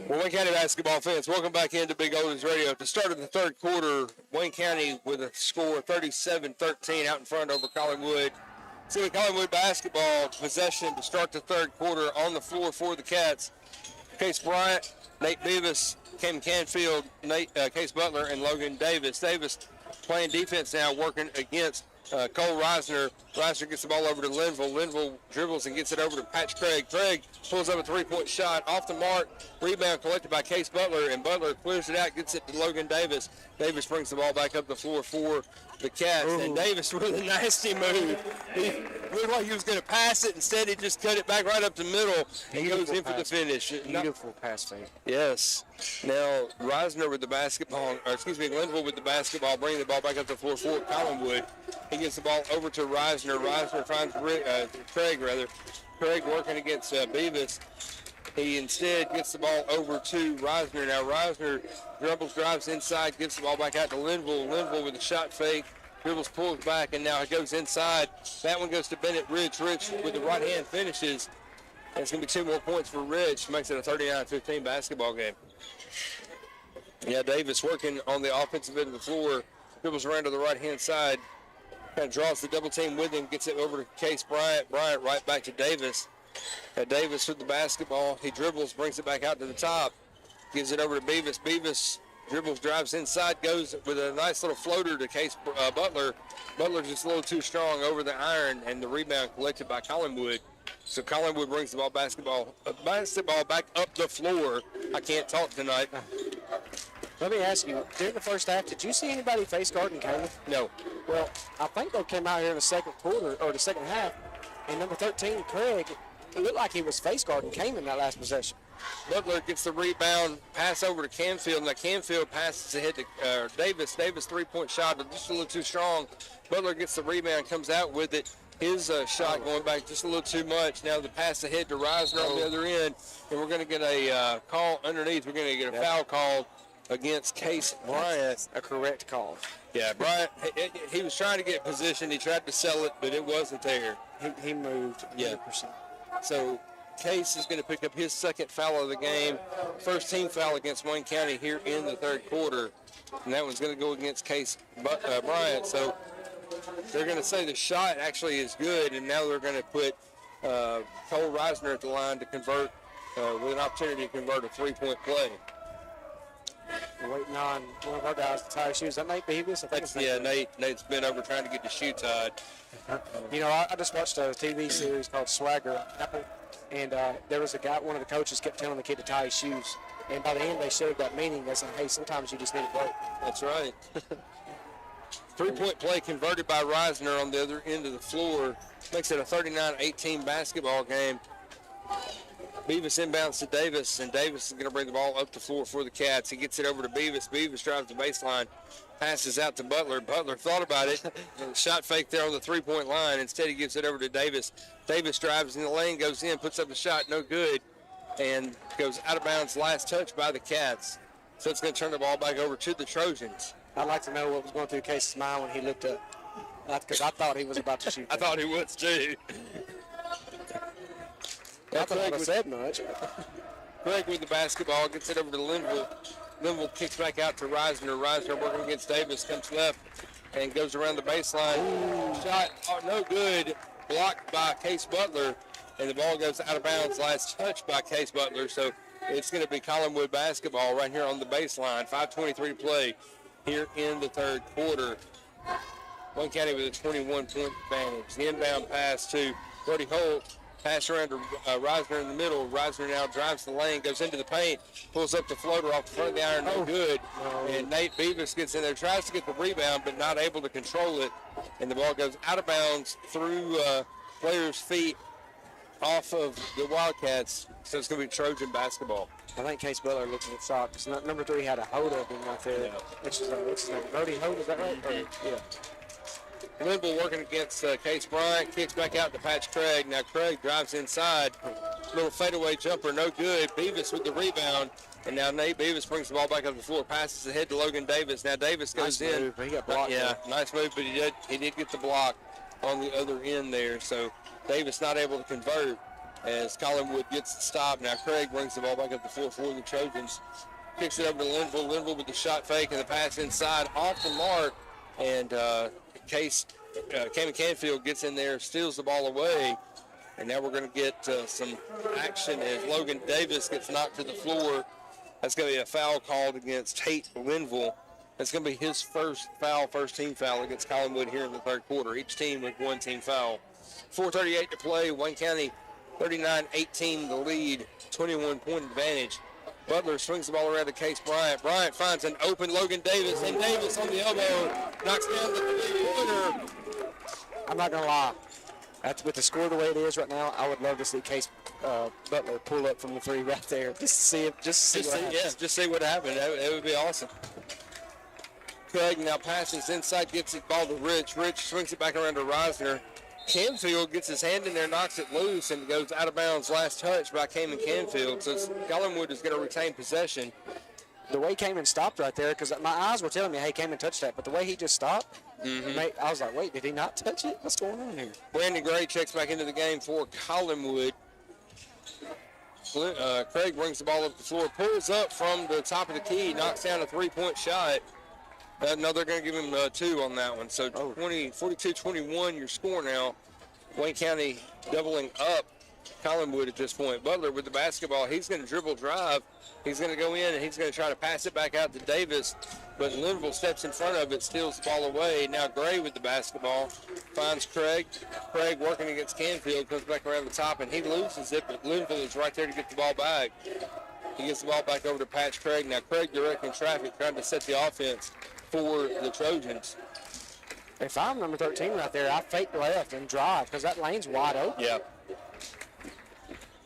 Well, Wayne County basketball fans, welcome back into Big Oldies Radio. At the start of the third quarter, Wayne County with a score 37-13 out in front over Collinwood. See Collinwood basketball possession to start the third quarter on the floor for the Cats. Case Bryant, Nate Beavis, Cam Canfield, Case Butler, and Logan Davis. Davis playing defense now, working against Cole Reisner. Reisner gets the ball over to Linville. Linville dribbles and gets it over to Patch Craig. Craig pulls up a three-point shot off the mark. Rebound collected by Case Butler, and Butler clears it out, gets it to Logan Davis. Davis brings the ball back up the floor for the Cats. Ooh. And Davis with a nasty move. He looked like he was going to pass it. Instead, he just cut it back right up the middle and goes in for the finish. Beautiful pass fake. Yes. Now, Reisner with the basketball, Linville with the basketball, bringing the ball back up the floor for Collinwood. He gets the ball over to Reisner. Reisner finds Craig. Craig working against Beavis. He instead gets the ball over to Reisner. Now Reisner drives inside, gives the ball back out to Linville. Linville with a shot fake. Dribbles, pulls back, and now it goes inside. That one goes to Bennett Rich. Rich with the right hand finishes. And it's going to be 2 more points for Rich. Makes it a 39-15 basketball game. Yeah, Davis working on the offensive end of the floor. Dribbles around to the right-hand side. Kind of draws the double team with him. Gets it over to Case Bryant. Bryant right back to Davis. Davis with the basketball. He dribbles, brings it back out to the top. Gives it over to Beavis. Beavis dribbles, drives inside, goes with a nice little floater to Case Butler. Butler just a little too strong over the iron, and the rebound collected by Collinwood. So Collinwood brings the basketball back up the floor. I can't talk tonight. Let me ask you, during the first half, did you see anybody face guarding Caleb? No. Well, I think they came out here in the second quarter, or the second half, and number 13, Craig, it looked like he was face guarding Came in that last possession. Butler gets the rebound, pass over to Canfield. Now Canfield passes ahead to Davis. Davis three-point shot, but just a little too strong. Butler gets the rebound, comes out with it. His shot going back just a little too much. Now the pass ahead to Reisner on the other end, and we're going to get a call underneath. We're going to get a foul called against Case Bryant. A correct call. Yeah, Bryant, he was trying to get position. He tried to sell it, but it wasn't there. He moved 100%. Yeah. So Case is going to pick up his second foul of the game. First team foul against Wayne County here in the third quarter. And that one's going to go against Case Bryant. So they're going to say the shot actually is good, and now they're going to put Cole Reisner at the line to convert, with an opportunity to convert a three-point play. We're waiting on one of our guys to tie his shoes. Is that Nate Beavis? Nate's been over trying to get the shoe tied. You know, I just watched a TV series called Swagger, and there was a guy, one of the coaches kept telling the kid to tie his shoes. And by the end, they showed that meaning. They said, hey, sometimes you just need a break. That's right. Three-point play converted by Reisner on the other end of the floor. Makes it a 39-18 basketball game. Beavis inbounds to Davis, and Davis is going to bring the ball up the floor for the Cats. He gets it over to Beavis. Beavis drives the baseline, passes out to Butler. Butler thought about it. Shot fake there on the three-point line. Instead, he gives it over to Davis. Davis drives in the lane, goes in, puts up the shot, no good, and goes out of bounds. Last touch by the Cats. So it's going to turn the ball back over to the Trojans. I'd like to know what was going through Case's mind when he looked up, because I thought he was about to shoot. I thought he was, too. I thought I said much. Craig with the basketball, gets it over to Linville. Linville kicks back out to Reisner. Reisner working against Davis, comes left and goes around the baseline. Ooh. Shot, no good, blocked by Case Butler, and the ball goes out of bounds. Last touch by Case Butler, so it's going to be Collinwood basketball right here on the baseline. 5:23 to play here in the third quarter. Wayne County with a 21-point advantage. The inbound pass to Brody Holt. Pass around to Reisner in the middle. Reisner now drives the lane, goes into the paint, pulls up the floater off the front of the iron, no good. And Nate Beavis gets in there, tries to get the rebound, but not able to control it. And the ball goes out of bounds through players' feet off of the Wildcats. So it's going to be Trojan basketball. I think Case Butler looks at shock because number 3 had a hold of him right there. Yeah. Which is what's his name? Brody Holt, is that right? Mm-hmm. Yeah. Linville working against Case Bryant, kicks back out to Patch Craig. Now Craig drives inside, little fadeaway jumper, no good. Beavis with the rebound, and now Nate Beavis brings the ball back up the floor, passes ahead to Logan Davis. Now Davis goes nice in. Move. He got blocked. Yeah, nice move, but he did get the block on the other end there. So Davis not able to convert. as Collinwood gets the stop. Now Craig brings the ball back up the floor for the Trojans. Kicks it over to Linville. Linville with the shot fake and the pass inside off the mark. And Cameron Canfield gets in there, steals the ball away. And now we're going to get some action as Logan Davis gets knocked to the floor. That's going to be a foul called against Tate Linville. That's going to be his first team foul against Collinwood here in the third quarter. Each team with one team foul. 4:38 to play. Wayne County 39-18 the lead, 21-point advantage. Butler swings the ball around to Case Bryant. Bryant finds an open Logan Davis, and Davis on the elbow knocks down the three-pointer. I'm not going to lie. With the score the way it is right now, I would love to see Case Butler pull up from the three right there, just to see what happens. Yeah, just see what happened. That would be awesome. Craig now passes inside, gets the ball to Rich. Rich swings it back around to Reisner. Canfield gets his hand in there, knocks it loose, and goes out of bounds. Last touch by Kamen Canfield. So Collinwood is going to retain possession. The way Kamen stopped right there, because my eyes were telling me, hey, Kamen touched that, but the way he just stopped, I was like, wait, did he not touch it? What's going on here? Brandon Gray checks back into the game for Collinwood. Craig brings the ball up the floor, pulls up from the top of the key, knocks down a three-point shot. No, they're going to give him 2 on that one. So 42-21 your score now. Wayne County doubling up Collinwood at this point. Butler with the basketball. He's going to dribble drive. He's going to go in, and he's going to try to pass it back out to Davis. But Linville steps in front of it, steals the ball away. Now Gray with the basketball. Finds Craig. Craig working against Canfield, comes back around the top, and he loses it. But Linville is right there to get the ball back. He gets the ball back over to Patch Craig. Now Craig directing traffic, trying to set the offense for the Trojans. If I'm number 13 right there, I fake left and drive because that lane's wide open. Yeah.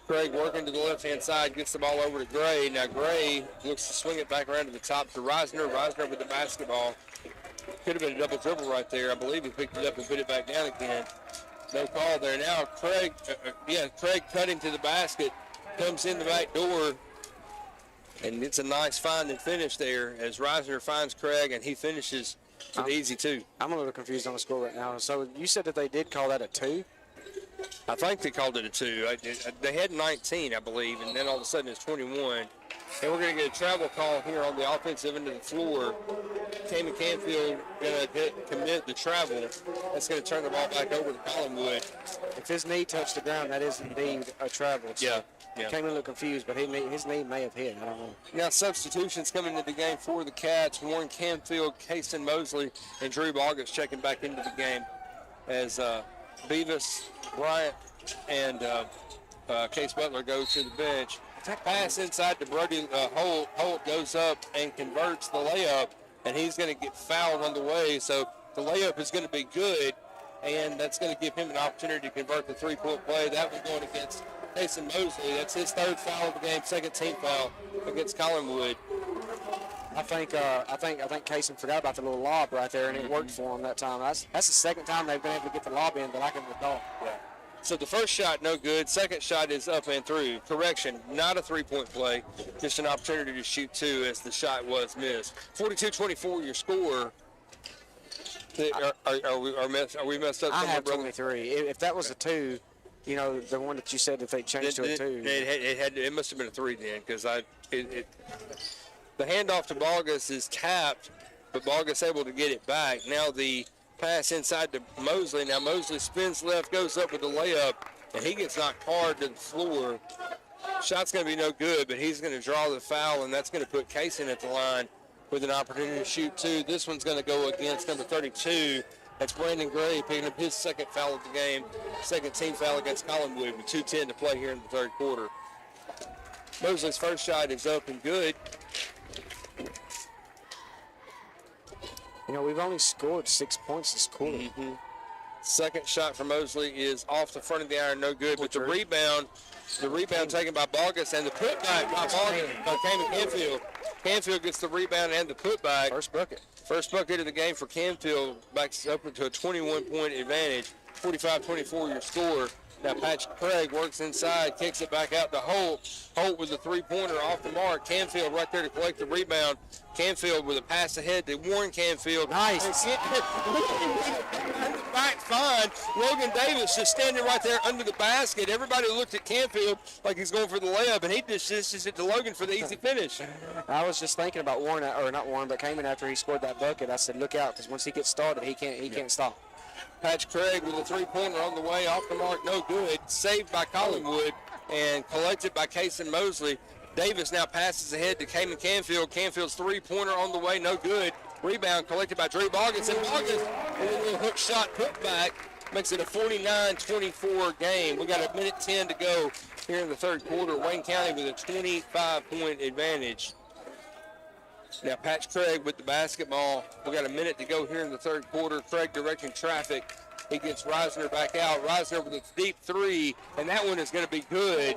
Craig working to the left-hand side, gets the ball over to Gray. Now Gray looks to swing it back around to the top to Reisner. Reisner with the basketball. Could have been a double dribble right there. I believe he picked it up and put it back down again. No call there. Now Craig cutting to the basket, comes in the back door. And it's a nice find and finish there as Reisner finds Craig, and he finishes to the easy 2. I'm a little confused on the score right now. So you said that they did call that a 2? I think they called it a 2. They had 19, I believe, and then all of a sudden it's 21. And we're going to get a travel call here on the offensive end of the floor. Tammy Canfield going to commit the travel. That's going to turn the ball back over to Collinwood. If his knee touched the ground, that is indeed a travel. So yeah. Came in a little confused, but his knee may have hit. I don't know. Now substitutions coming into the game for the Cats. Warren Canfield, Kason Mosley, and Drew Bogus checking back into the game as Beavis, Bryant, and Case Butler go to the bench. Pass inside to Brody Holt. Holt goes up and converts the layup, and he's going to get fouled on the way. So the layup is going to be good, and that's going to give him an opportunity to convert the three-point play. That was going against Kason Mosley. That's his third foul of the game, second team foul against Collinwood. I think Kason forgot about the little lob right there, and it worked for him that time. That's the second time they've been able to get the lob in that I can recall. Yeah. So the first shot, no good. Second shot is up and through. Correction, not a three-point play, just an opportunity to shoot 2 as the shot was missed. 42-24 your score. Are we messed up? I have 23. If that was a 2, you know, the one that you said if they changed to a 2. It must have been a 3 then, because the handoff to Bogus is tapped, but Bogus able to get it back. Now the pass inside to Mosley. Now Mosley spins left, goes up with the layup, and he gets knocked hard to the floor. Shot's going to be no good, but he's going to draw the foul, and that's going to put Kason at the line with an opportunity to shoot 2. This one's going to go against number 32. That's Brandon Gray picking up his second foul of the game, second team foul against Collinwood with 2:10 to play here in the third quarter. Mosley's first shot is up and good. You know, we've only scored 6 points this quarter. Mm-hmm. Second shot for Mosley is off the front of the iron, no good. But the rebound taken by Bogus, and the putback by Bogus by Cameron Canfield. Canfield gets the rebound and the putback. First bucket of the game for Canfield, backs up into a 21-point advantage. 45-24 your score. Now Patrick Craig works inside, kicks it back out to Holt. Holt with a three-pointer off the mark. Canfield right there to collect the rebound. Canfield with a pass ahead to Warren Canfield. Nice. Back fine. Logan Davis just standing right there under the basket. Everybody looked at Canfield like he's going for the layup, and he dishes it to Logan for the easy finish. I was just thinking about Warren, or not Warren, but Kamen after he scored that bucket. I said, look out, because once he gets started, he can't stop. Patch Craig with a three-pointer on the way, off the mark, no good. Saved by Collinwood and collected by Kason Mosley. Davis now passes ahead to Kamen Canfield. Canfield's three-pointer on the way, no good. Rebound collected by Drew Boggins, and Boggins with a little hook shot put back makes it a 49-24 game. We got a minute 10 to go here in the third quarter. Wayne County with a 25-point advantage. Now Patch Craig with the basketball. We got a minute to go here in the third quarter. Craig directing traffic. He gets Reisner back out. Reisner with a deep three, and that one is going to be good.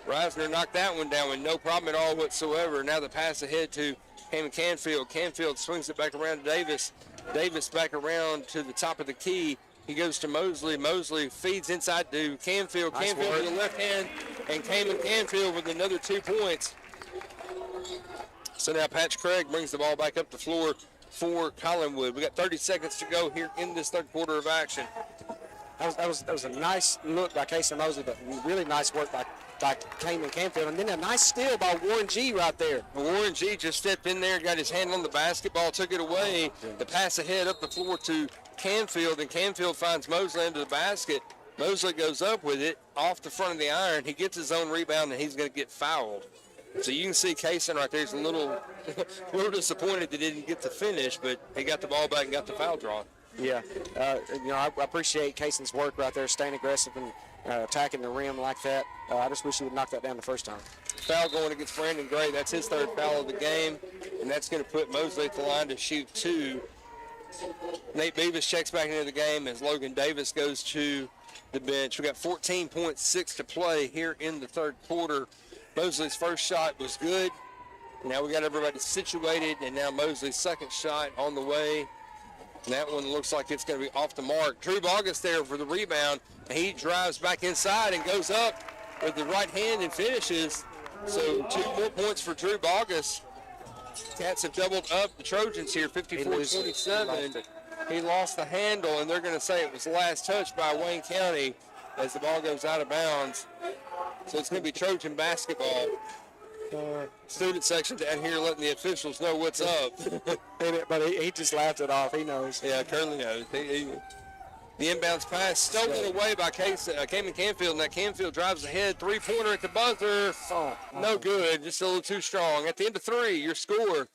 Reisner knocked that one down with no problem at all whatsoever. Now the pass ahead to Hammond Canfield. Canfield swings it back around to Davis. Davis back around to the top of the key. He goes to Mosley. Mosley feeds inside to Canfield. Nice Canfield work. with the left hand, and Hammond Canfield with another 2 points. So now Patch Craig brings the ball back up the floor for Collinwood. We got 30 seconds to go here in this third quarter of action. That was a nice look by Casey Mosley, but really nice work by Kamen Canfield. And then a nice steal by Warren G right there. Warren G just stepped in there, got his hand on the basketball, took it away. The pass ahead up the floor to Canfield, and Canfield finds Mosley under the basket. Mosley goes up with it off the front of the iron. He gets his own rebound, and he's going to get fouled. So you can see Kaysen right there is a little disappointed that he didn't get the finish, but he got the ball back and got the foul drawn. Yeah, I appreciate Kaysen's work right there, staying aggressive and attacking the rim like that. I just wish he would knock that down the first time. Foul going against Brandon Gray. That's his third foul of the game, and that's going to put Mosley at the line to shoot two. Nate Beavis checks back into the game as Logan Davis goes to the bench. We got 14.6 to play here in the third quarter. Mosley's first shot was good. Now we got everybody situated, and now Mosley's second shot on the way. And that one looks like it's going to be off the mark. Drew Boggins there for the rebound. He drives back inside and goes up with the right hand and finishes. So 2 more points for Drew Boggins. Cats have doubled up the Trojans here, 54-27. He lost the handle, and they're going to say it was the last touch by Wayne County as the ball goes out of bounds. So it's going to be Trojan basketball. Student section down here letting the officials know what's up. But he just laughed it off. He knows. Yeah, Curly knows. The inbounds pass stolen away by Kamen Canfield, and that Canfield drives ahead. Three-pointer at the buzzer. No good. Just a little too strong. At the end of three, your score,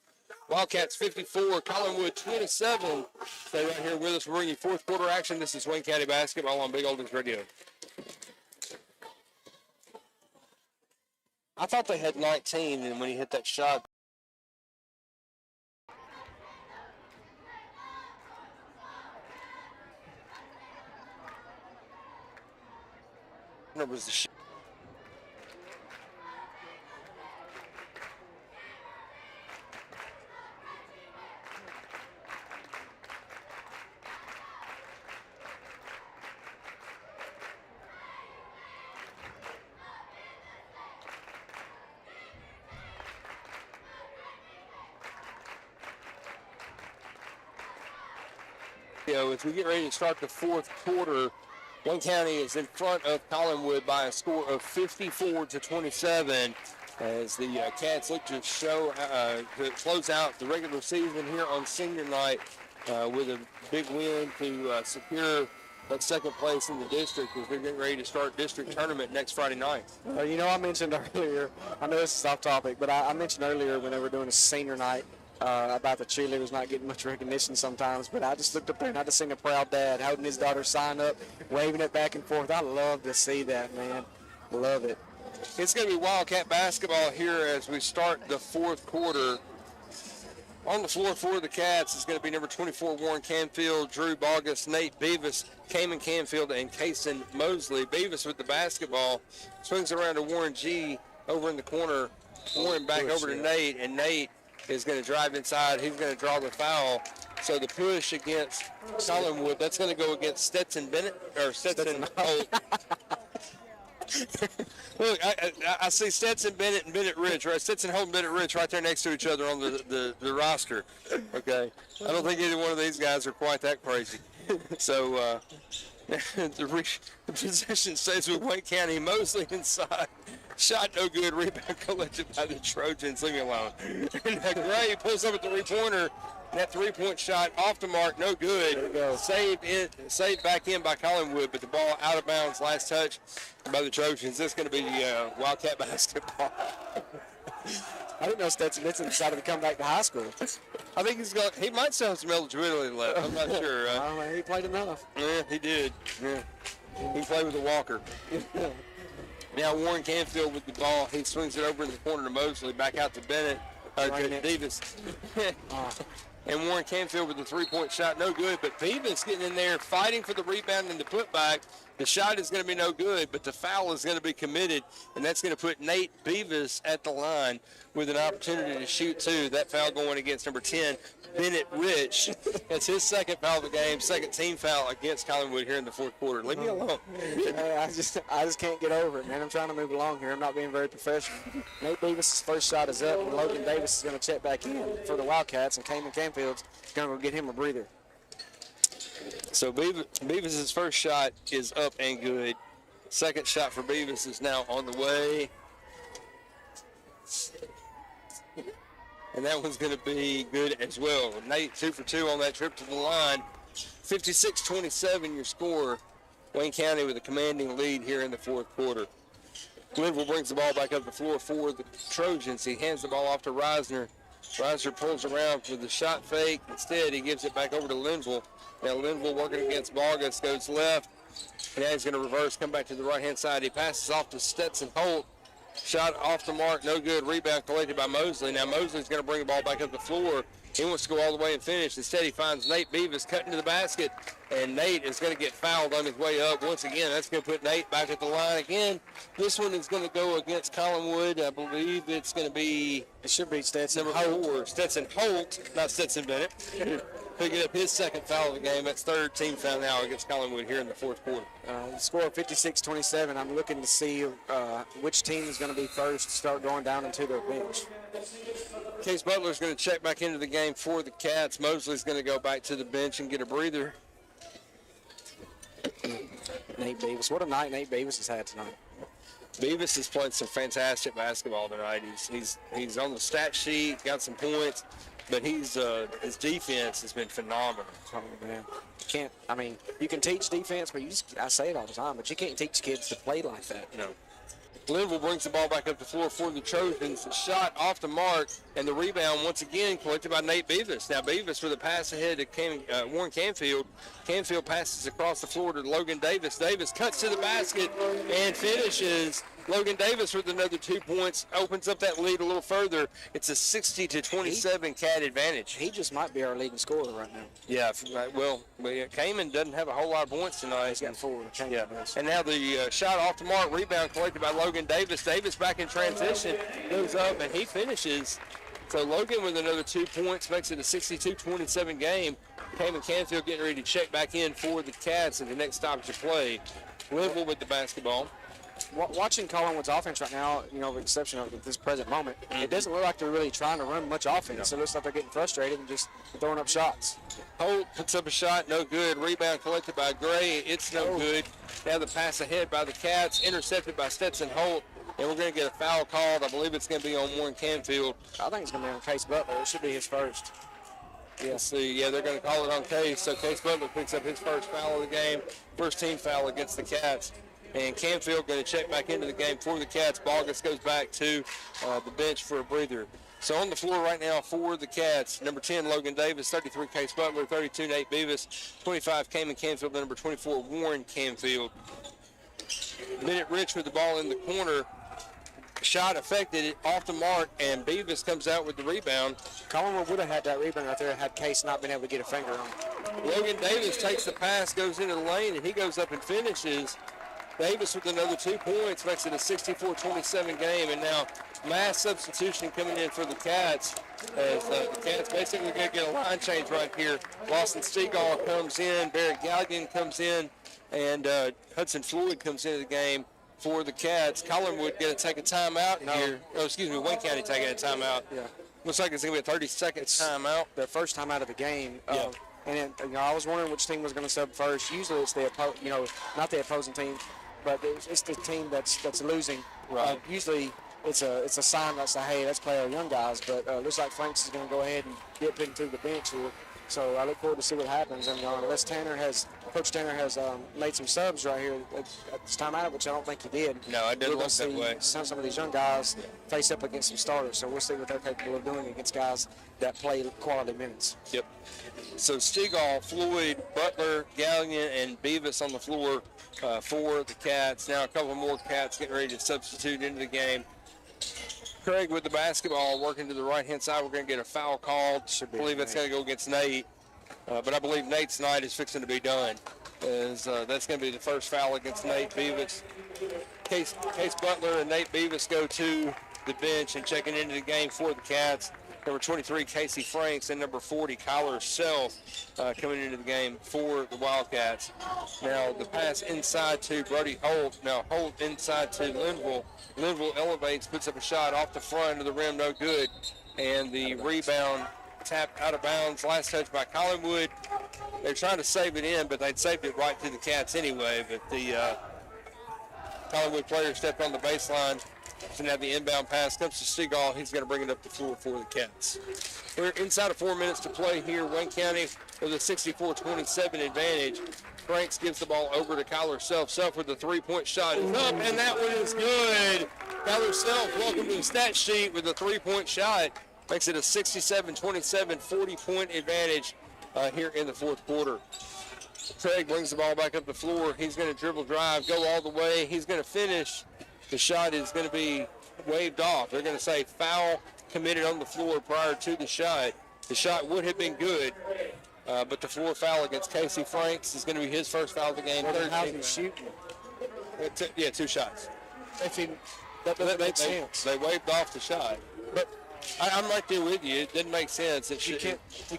Wildcats 54, Collinwood 27. Stay right here with us. We're bringing you fourth quarter action. This is Wayne County Basketball on Big Oldens Radio. I thought they had 19, and when he hit that shot. It was the shot. As we get ready to start the fourth quarter, Wayne County is in front of Collinwood by a score of 54-27 as the Cats look to to close out the regular season here on senior night with a big win to secure that second place in the district as they're getting ready to start district tournament next Friday night. I mentioned earlier, I know this is off topic, but I mentioned earlier when they were doing a senior night about the cheerleaders not getting much recognition sometimes, but I just looked up there and I just seen a proud dad holding his daughter's sign up, waving it back and forth. I love to see that, man. Love it. It's going to be Wildcat basketball here as we start the fourth quarter. On the floor for the Cats is going to be number 24, Warren Canfield, Drew Boggins, Nate Beavis, Kamen Canfield, and Kaysen Mosley. Beavis with the basketball, swings around to Warren G over in the corner. Warren back over to Nate, and Nate is going to drive inside. He's going to draw the foul. So the push against Collinwood, that's going to go against Stetson Bennett, or Stetson Holt. Look, I see Stetson Bennett and Bennett Rich, right? Stetson Holt and Bennett Rich right there next to each other on the roster. Okay. I don't think either one of these guys are quite that crazy. So the possession stays with Wayne County. Mosley inside. Shot no good. Rebound collected by the Trojans. Leave me alone. And Gray pulls up a three-pointer. That three-point shot off the mark, no good. There you go. Saved back in by Collinwood, but the ball out of bounds. Last touch by the Trojans. This is going to be Wildcat basketball. I didn't know Stetson Benson decided to come back to high school. I think he might still have some eligibility left. I'm not sure. He played enough. Yeah, he did. Yeah. He played with a walker. Now Warren Canfield with the ball. He swings it over in the corner to Mosley. Back out to Bennett. To Davis. And Warren Canfield with the three-point shot, no good. But Beavis getting in there, fighting for the rebound and the putback. The shot is going to be no good, but the foul is going to be committed, and that's going to put Nate Beavis at the line with an opportunity to shoot two. That foul going against number 10, Bennett Rich. That's his second foul of the game, second team foul against Collinwood here in the fourth quarter. Leave me alone. I just can't get over it, man. I'm trying to move along here. I'm not being very professional. Nate Beavis' first shot is up, and Logan Davis is going to check back in for the Wildcats, and Cayman Canfield's going to go get him a breather. So Beavis' first shot is up and good. Second shot for Beavis is now on the way. And that one's going to be good as well. Nate 2 for 2 on that trip to the line. 56-27 your score. Wayne County with a commanding lead here in the fourth quarter. Glenville brings the ball back up the floor for the Trojans. He hands the ball off to Reisner. Reisner pulls around for the shot fake. Instead, he gives it back over to Linville. Now Linville working against Vargas, goes left. Now he's going to reverse, come back to the right-hand side. He passes off to Stetson Holt. Shot off the mark, no good. Rebound collected by Mosley. Now Mosley's going to bring the ball back up the floor. He wants to go all the way and finish. Instead, he finds Nate Beavis cutting to the basket, and Nate is going to get fouled on his way up. Once again, that's going to put Nate back at the line again. This one is going to go against Collinwood. I believe it's going to be... It should be Stetson Holt. Or Stetson Holt, not Stetson Bennett. Picking up his second foul of the game. That's third team foul now against Collinwood here in the fourth quarter. The score of 56-27. I'm looking to see which team is going to be first to start going down into their bench. Case Butler's going to check back into the game for the Cats. Mosley's going to go back to the bench and get a breather. Nate Beavis. What a night Nate Beavis has had tonight. Beavis has played some fantastic basketball tonight. He's on the stat sheet, got some points, but his defense has been phenomenal. Oh, man. You can teach defense, but I say it all the time, but you can't teach kids to play like that. No. Glenville brings the ball back up the floor for the Trojans. The shot off the mark, and the rebound once again collected by Nate Beavis. Now Beavis with a pass ahead to Warren Canfield. Canfield passes across the floor to Logan Davis. Davis cuts to the basket and finishes. Logan Davis with another 2 points opens up that lead a little further. It's a 60-27 Cat advantage. He just might be our leading scorer right now. Yeah, well, Cayman doesn't have a whole lot of points tonight. He's got 4. Yeah, and now the shot off the mark, rebound collected by Logan Davis. Davis back in transition, goes up, and he finishes. So Logan with another 2 points makes it a 62-27 game. Cayman Canfield getting ready to check back in for the Cats at the next stoppage of play. Glenville with the basketball. Watching Collinwood's offense right now, with the exception of this present moment, it doesn't look like they're really trying to run much offense. No. It looks like they're getting frustrated and just throwing up shots. Holt puts up a shot, no good. Rebound collected by Gray, it's no good. Now the pass ahead by the Cats, intercepted by Stetson Holt, and we're going to get a foul called. I believe it's going to be on Warren Canfield. I think it's going to be on Case Butler. It should be his first. Let's see. Yeah, they're going to call it on Case. So Case Butler picks up his first foul of the game, first team foul against the Cats. And Canfield going to check back into the game for the Cats. Vargas goes back to the bench for a breather. So on the floor right now for the Cats, number 10, Logan Davis, 33, Case Butler, 32, Nate Beavis, 25, Cayman Canfield, number 24, Warren Canfield. Bennett Rich with the ball in the corner. Shot affected, off the mark, and Beavis comes out with the rebound. Collinwood would have had that rebound right there had Case not been able to get a finger on it. Logan Davis takes the pass, goes into the lane, and he goes up and finishes. Davis with another 2 points makes it a 64-27 game, and now mass substitution coming in for the Cats as the Cats basically going to get a line change right here. Lawson Stegall comes in, Barrett Galligan comes in, and Hudson Floyd comes into the game for the Cats. Collinwood going to take a timeout here. Oh, excuse me, Wayne County taking a timeout. Yeah. Looks like it's going to be a 30-second timeout. Their first time out of the game. Yeah. And I was wondering which team was going to sub first. Usually it's the not the opposing team, but it's the team that's losing. Right. Usually it's a sign that says, hey, let's play our young guys. But looks like Franks is going to go ahead and get picked to the bench here. So I look forward to see what happens. And unless Coach Tanner has made some subs right here at this time out, which I don't think he did. No, it didn't look that way. Some of these young guys face up against some starters. So we'll see what they're capable of doing against guys that play quality minutes. Yep. So Stegall, Floyd, Butler, Gallion, and Beavis on the floor for the Cats. Now a couple more Cats getting ready to substitute into the game. Craig with the basketball working to the right-hand side. We're going to get a foul called. I believe it's going to go against Nate. But I believe Nate's night is fixing to be done. That's going to be the first foul against Nate Beavis. Case Butler and Nate Beavis go to the bench and checking into the game for the Cats. Number 23, Casey Franks, and number 40, Kyler Self, coming into the game for the Wildcats. Now the pass inside to Brody Holt. Now Holt inside to Linville. Linville elevates, puts up a shot off the front of the rim, no good. And the rebound tapped out of bounds. Last touch by Collinwood. They're trying to save it in, but they'd saved it right to the Cats anyway. But the Collinwood player stepped on the baseline. And have the inbound pass comes to Stegall. He's going to bring it up the floor for the Cats. We're inside of 4 minutes to play here. Wayne County with a 64-27 advantage. Franks gives the ball over to Kyler Self. Self with the three-point shot is up, and that one is good. Kyler Self, welcome to the stat sheet with a three-point shot. Makes it a 67-27, 40-point advantage here in the fourth quarter. Craig brings the ball back up the floor. He's going to dribble drive, go all the way. He's going to finish. The shot is going to be waved off. They're going to say foul committed on the floor prior to the shot. The shot would have been good, but the floor foul against Casey Franks is going to be his first foul of the game. How's he shooting? Yeah, two shots. That makes sense. They waved off the shot. But I'm right there with you. It didn't make sense. You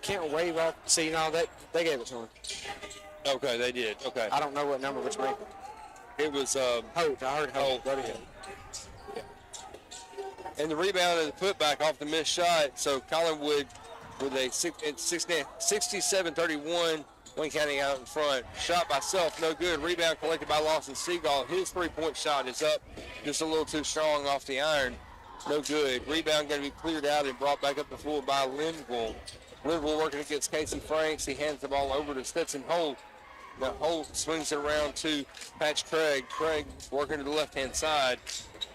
can't wave off. See, no, they gave it to him. Okay, they did. Okay. I don't know what number, which make it was Holt. I heard Holt. Yeah. And the rebound and the putback off the missed shot. So Collinwood with a 67-31, Wayne County out in front. Shot by Self, no good. Rebound collected by Lawson Stegall. His three-point shot is up just a little too strong off the iron. No good. Rebound going to be cleared out and brought back up the floor by Linville. Linville working against Casey Franks. He hands the ball over to Stetson Holt. Now Holt swings it around to Patch Craig. Craig working to the left-hand side.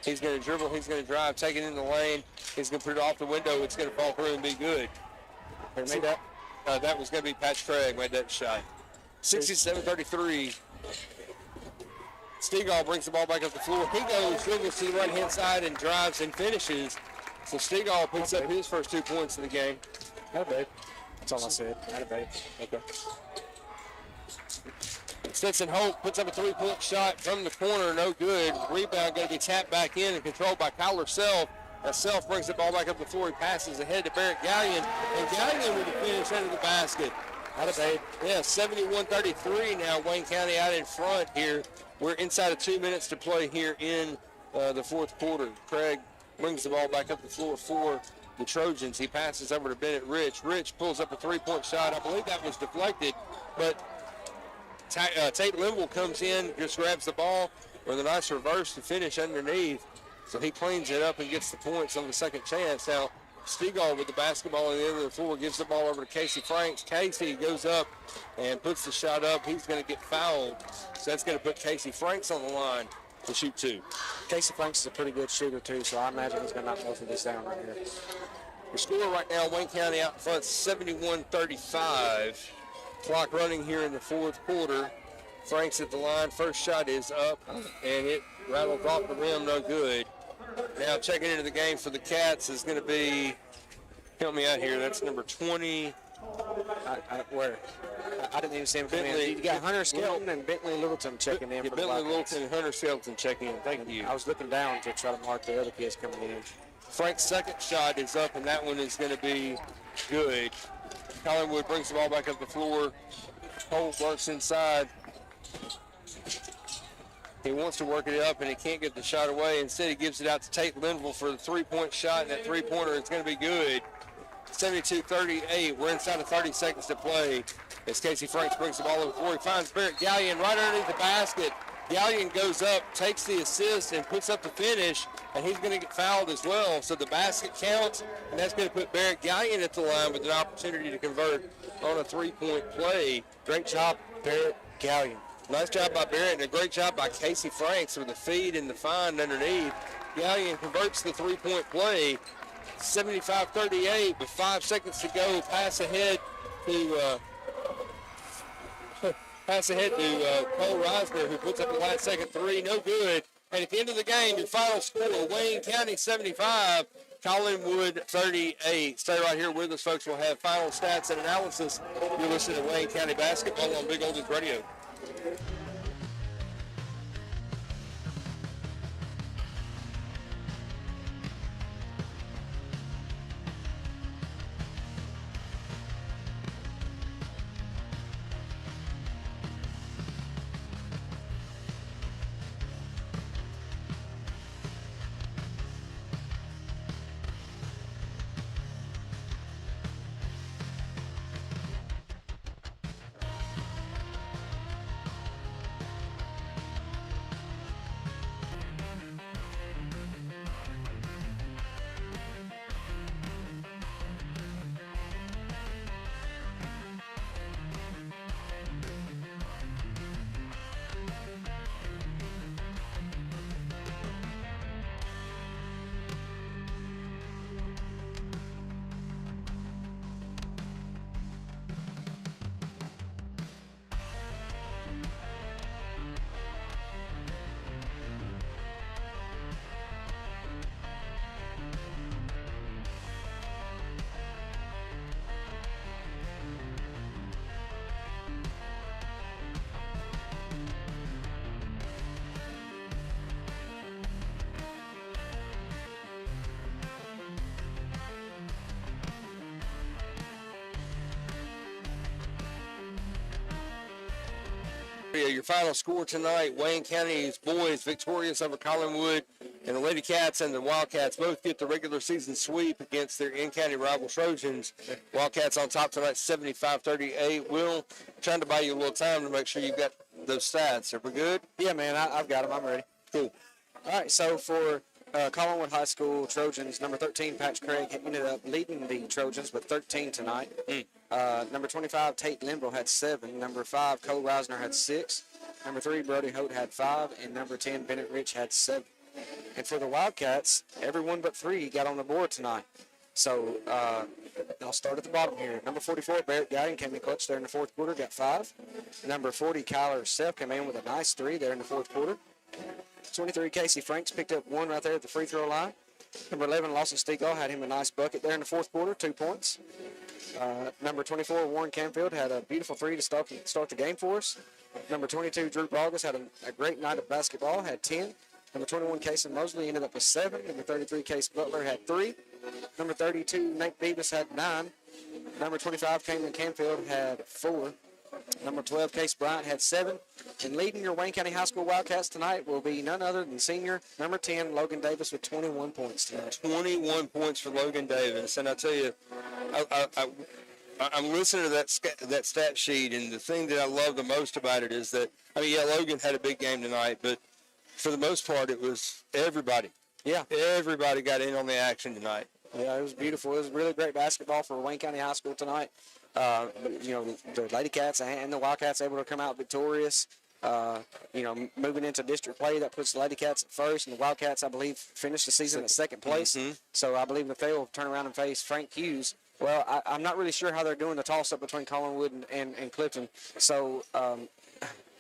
He's going to dribble. He's going to drive, take it in the lane. He's going to put it off the window. It's going to fall through and be good. Who made that? That was going to be Patch Craig made that shot. 67-33. Stegall brings the ball back up the floor. He goes, dribbles to the right-hand side and drives and finishes. So Stegall picks up his first 2 points in the game. Babe. That's all I said. Babe. Okay. Stetson Holt puts up a three-point shot from the corner, no good. Rebound going to be tapped back in and controlled by Kyler Self. As Self brings the ball back up the floor, he passes ahead to Barrett Gallion, and Gallion with the finish under the basket. Yeah, 71-33 now. Wayne County out in front here. We're inside of 2 minutes to play here in the fourth quarter. Craig brings the ball back up the floor for the Trojans. He passes over to Bennett Rich. Rich pulls up a three-point shot. I believe that was deflected, but Tate Linville comes in, just grabs the ball with a nice reverse to finish underneath. So he cleans it up and gets the points on the second chance. Now, Stegall with the basketball at the end of the floor gives the ball over to Casey Franks. Casey goes up and puts the shot up. He's going to get fouled. So that's going to put Casey Franks on the line to shoot two. Casey Franks is a pretty good shooter, too, so I imagine he's going to knock both of this down right here. The score right now, Wayne County out in front, 71-35. Clock running here in the fourth quarter. Franks at the line. First shot is up, and it rattles off the rim, no good. Now checking into the game for the Cats is going to be, help me out here, that's number 20. Where? I didn't even see him come in. You got Hunter Skelton and Bentley Littleton checking in for the Bentley Wildcats. Littleton and Hunter Skelton checking in. Thank you. I was looking down to try to mark the other kids coming in. Frank's second shot is up, and that one is going to be good. Collinwood brings the ball back up the floor. Cole works inside. He wants to work it up, and he can't get the shot away. Instead, he gives it out to Tate Linville for the three-point shot, and that three-pointer is going to be good. 72-38. We're inside of 30 seconds to play. As Casey Franks brings the ball over the floor, he finds Barrett Gallion right underneath the basket. Gallion goes up, takes the assist, and puts up the finish, and he's going to get fouled as well. So the basket counts, and that's going to put Barrett Gallion at the line with an opportunity to convert on a three-point play. Great job, Barrett Gallion. Nice job by Barrett, and a great job by Casey Franks with the feed and the find underneath. Gallion converts the three-point play. 75-38 with 5 seconds to go. Pass ahead to Cole Reisner, who puts up the last second three. No good. And at the end of the game, your final score, Wayne County 75, Collinwood 38. Stay right here with us, folks. We'll have final stats and analysis. You're listening to Wayne County Basketball on Big Oldies Radio. Your final score tonight, Wayne County's boys victorious over Collinwood, and the Lady Cats and the Wildcats both get the regular season sweep against their in-county rival Trojans. Wildcats on top tonight, 75-38. Will, trying to buy you a little time to make sure you've got those stats. Are we good? Yeah, man, I've got them. I'm ready. Cool. All right, so for Collinwood High School Trojans, number 13, Patch Craig, ended up leading the Trojans with 13 tonight. Number 25, Tate Linville had 7. Number 5, Cole Reisner had 6. Number 3, Brody Holt had 5. And number 10, Bennett Rich had 7. And for the Wildcats, everyone but 3 got on the board tonight. So I'll start at the bottom here. Number 44, Barrett Gallion came in clutch there in the fourth quarter, got 5. Number 40, Kyler Self came in with a nice 3 there in the fourth quarter. 23, Casey Franks picked up 1 right there at the free throw line. Number 11, Lawson Stegall had him a nice bucket there in the fourth quarter, 2 points. Number 24, Warren Canfield had a beautiful 3 to start the game for us. Number 22, Drew August had a great night of basketball, had 10. Number 21, Casey Mosley ended up with 7. Number 33, Case Butler had 3. Number 32, Nate Beavis had 9. Number 25, Cameron Canfield had 4. Number 12, Case Bryant had 7. And leading your Wayne County High School Wildcats tonight will be none other than senior number 10, Logan Davis, with 21 points tonight. 21 points for Logan Davis. And I tell you, I'm listening to that stat sheet, and the thing that I love the most about it is that, Logan had a big game tonight, but for the most part, it was everybody. Yeah. Everybody got in on the action tonight. Yeah, it was beautiful. It was really great basketball for Wayne County High School tonight. The Lady Cats and the Wildcats able to come out victorious. Moving into district play, that puts the Lady Cats at first, and the Wildcats, I believe, finished the season at second place. Mm-hmm. So I believe if they will turn around and face Frank Hughes, well, I'm not really sure how they're doing the toss-up between Collinwood and Clifton. So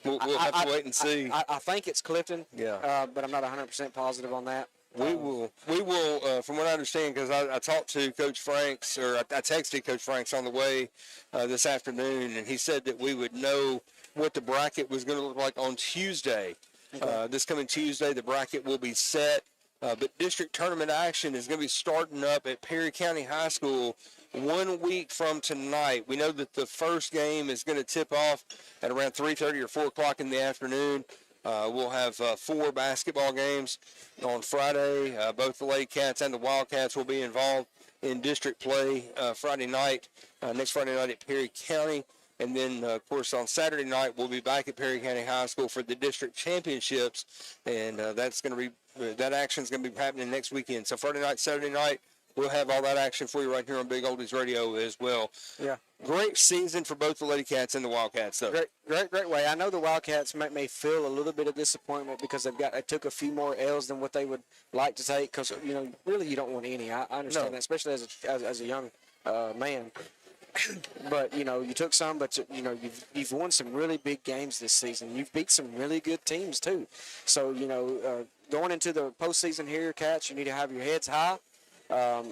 we'll have to wait and see. I think it's Clifton, yeah, but I'm not 100% positive on that. We will. From what I understand, because I talked to Coach Franks, or I texted Coach Franks on the way this afternoon, and he said that we would know what the bracket was going to look like on Tuesday. Okay. This coming Tuesday, the bracket will be set. But district tournament action is going to be starting up at Perry County High School 1 week from tonight. We know that the first game is going to tip off at around 3:30 or 4 o'clock in the afternoon. We'll have 4 basketball games on Friday. Both the Lady Cats and the Wildcats will be involved in district play Friday night, next Friday night at Perry County. And then, of course, on Saturday night, we'll be back at Perry County High School for the district championships. And that's going to be, that action is going to be happening next weekend. So Friday night, Saturday night, we'll have all that action for you right here on Big Oldies Radio as well. Yeah. Great season for both the Lady Cats and the Wildcats, though. Great way. I know the Wildcats may feel a little bit of disappointment because they took a few more L's than what they would like to take. Because really you don't want any. I understand that, especially as a young man. But you took some, but you've won some really big games this season. You've beat some really good teams too. So going into the postseason here, Cats, you need to have your heads high. For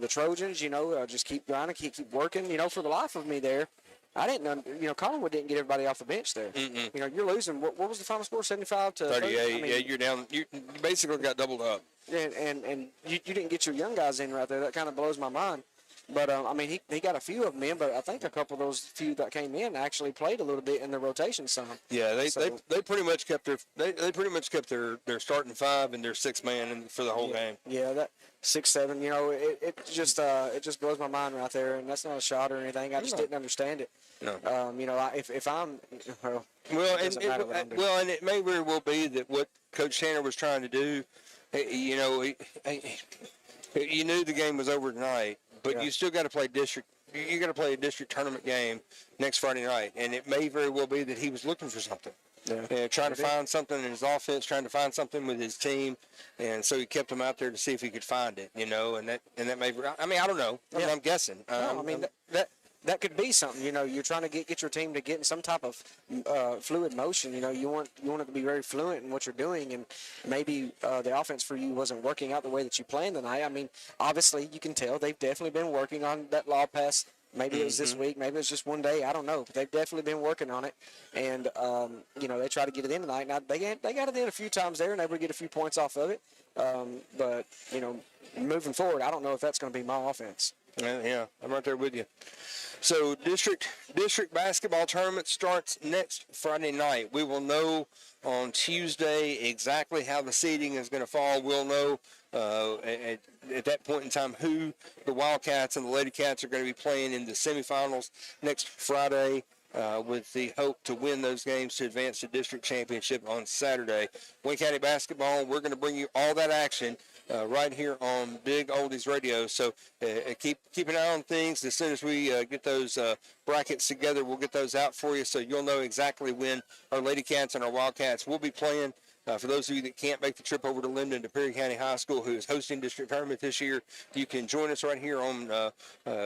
the Trojans, just keep grinding, keep working. For the life of me there, I didn't know, Collinwood didn't get everybody off the bench there. You're losing. What was the final score? 75 to 38. You're down. You basically got doubled up. And you didn't get your young guys in right there. That kind of blows my mind. But he got a few of them in, but I think a couple of those few that came in actually played a little bit in the rotation some. Yeah, they pretty much kept their starting 5 and their 6 man for the whole game. Yeah, that 6-7. It just blows my mind right there, and that's not a shot or anything. I just didn't understand it. No. If I'm and it may very well be that what Coach Tanner was trying to do, you knew the game was over tonight. But you still got to play district. You got to play a district tournament game next Friday night, and it may very well be that he was looking for something, trying to find something in his offense, trying to find something with his team, and so he kept him out there to see if he could find it. And that may. I don't know. I'm guessing. That could be something. You're trying to get your team to get in some type of fluid motion. You want it to be very fluent in what you're doing, and maybe the offense for you wasn't working out the way that you planned tonight. Obviously you can tell they've definitely been working on that lob pass. Maybe it was this week, maybe it was just one day. I don't know, but they've definitely been working on it, and they try to get it in tonight. Now they got it in a few times there, and they would get a few points off of it. But moving forward, I don't know if that's going to be my offense. Yeah, I'm right there with you. So district basketball tournament starts next Friday night. We will know on Tuesday exactly how the seeding is going to fall. We'll know at that point in time who the Wildcats and the Lady Cats are going to be playing in the semifinals next Friday, with the hope to win those games to advance to district championship on Saturday. Wayne County basketball, we're going to bring you all that action right here on Big Oldies Radio. So keep an eye on things. As soon as we get those brackets together, we'll get those out for you, so you'll know exactly when our Lady Cats and our Wildcats will be playing. For those of you that can't make the trip over to Linden to Perry County High School, who is hosting district tournament this year, you can join us right here on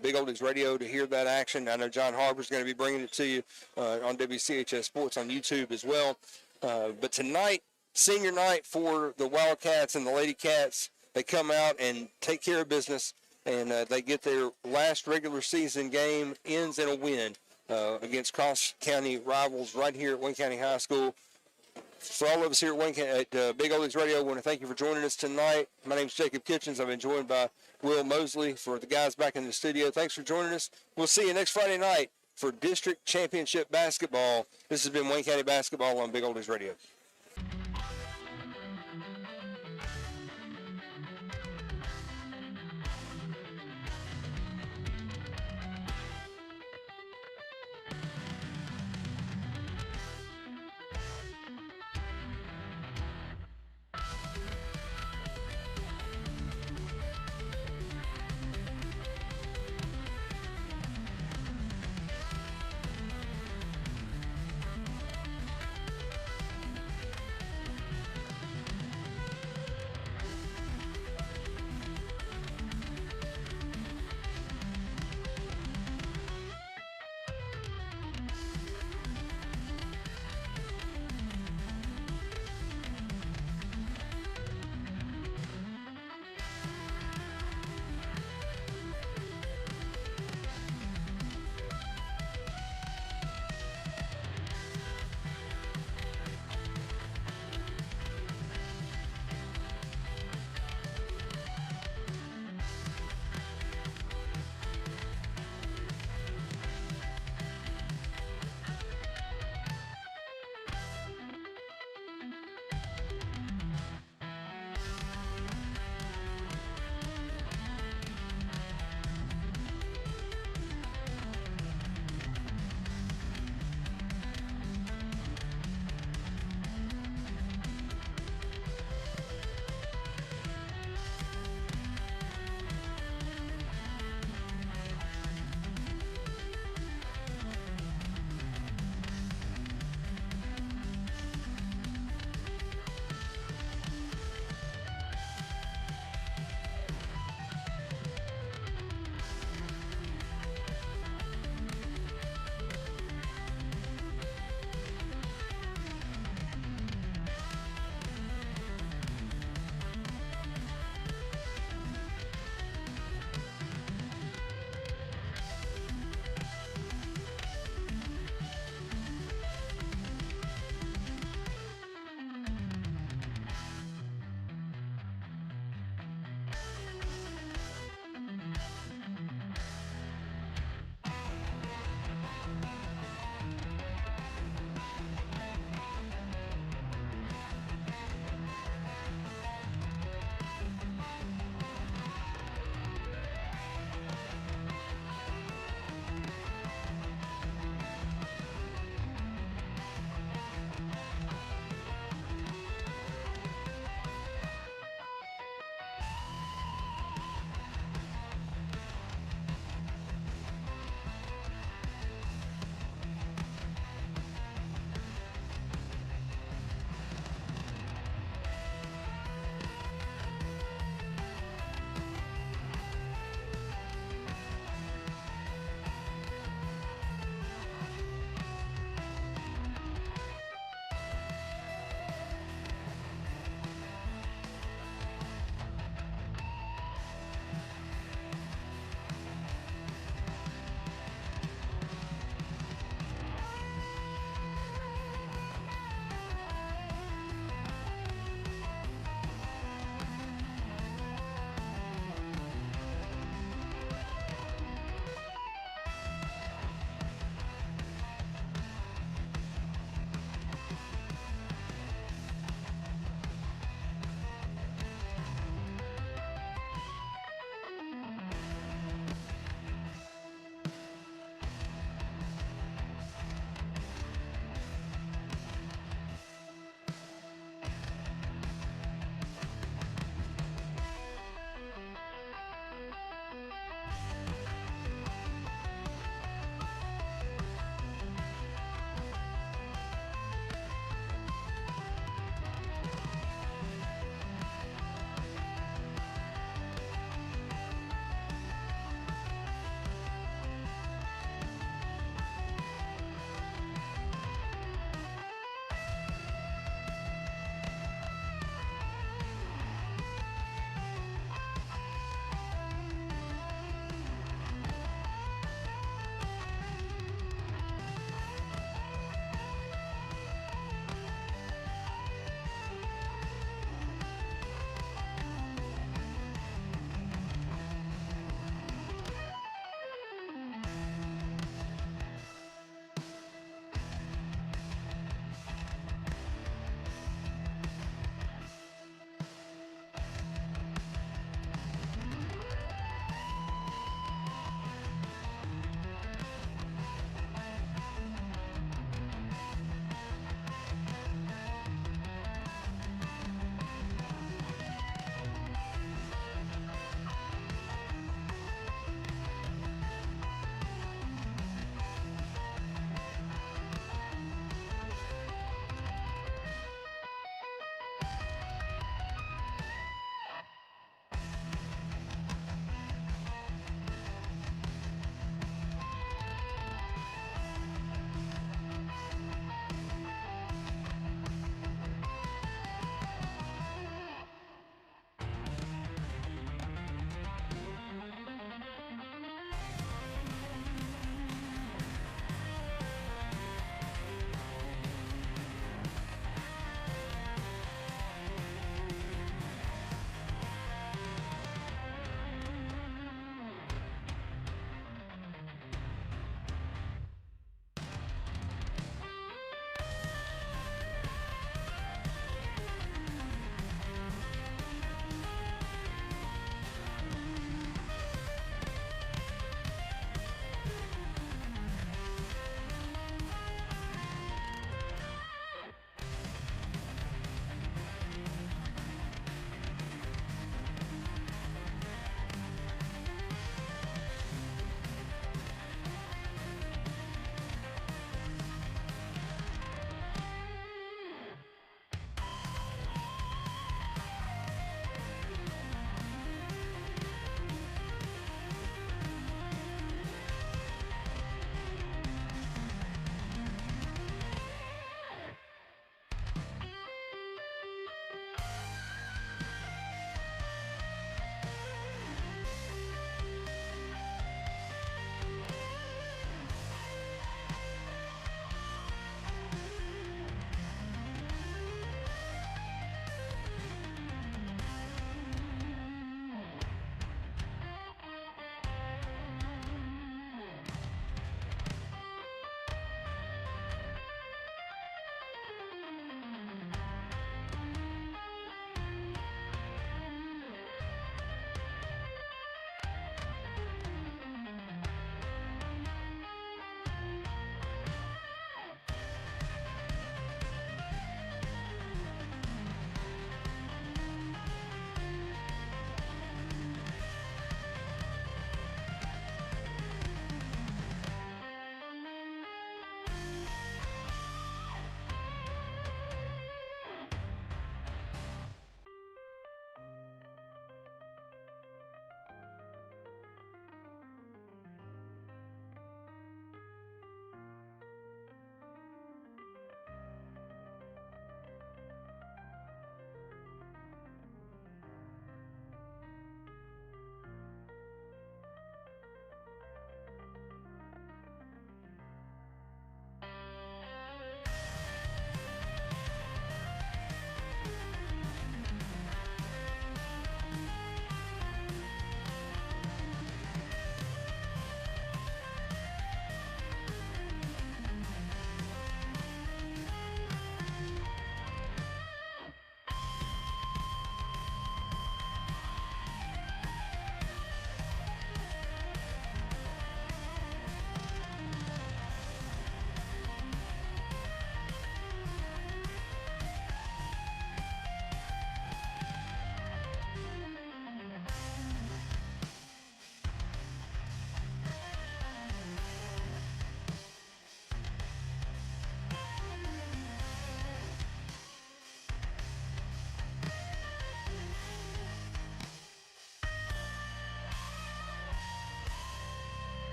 Big Oldies Radio to hear that action. I know John Harbor's going to be bringing it to you on WCHS Sports on YouTube as well. But tonight, senior night for the Wildcats and the Lady Cats. They come out and take care of business, and they get their last regular season game ends in a win against cross-county rivals right here at Wayne County High School. For all of us here at Big Oldies Radio, I want to thank you for joining us tonight. My name is Jacob Kitchens. I've been joined by Will Mosley. For the guys back in the studio, thanks for joining us. We'll see you next Friday night for District Championship Basketball. This has been Wayne County Basketball on Big Oldies Radio.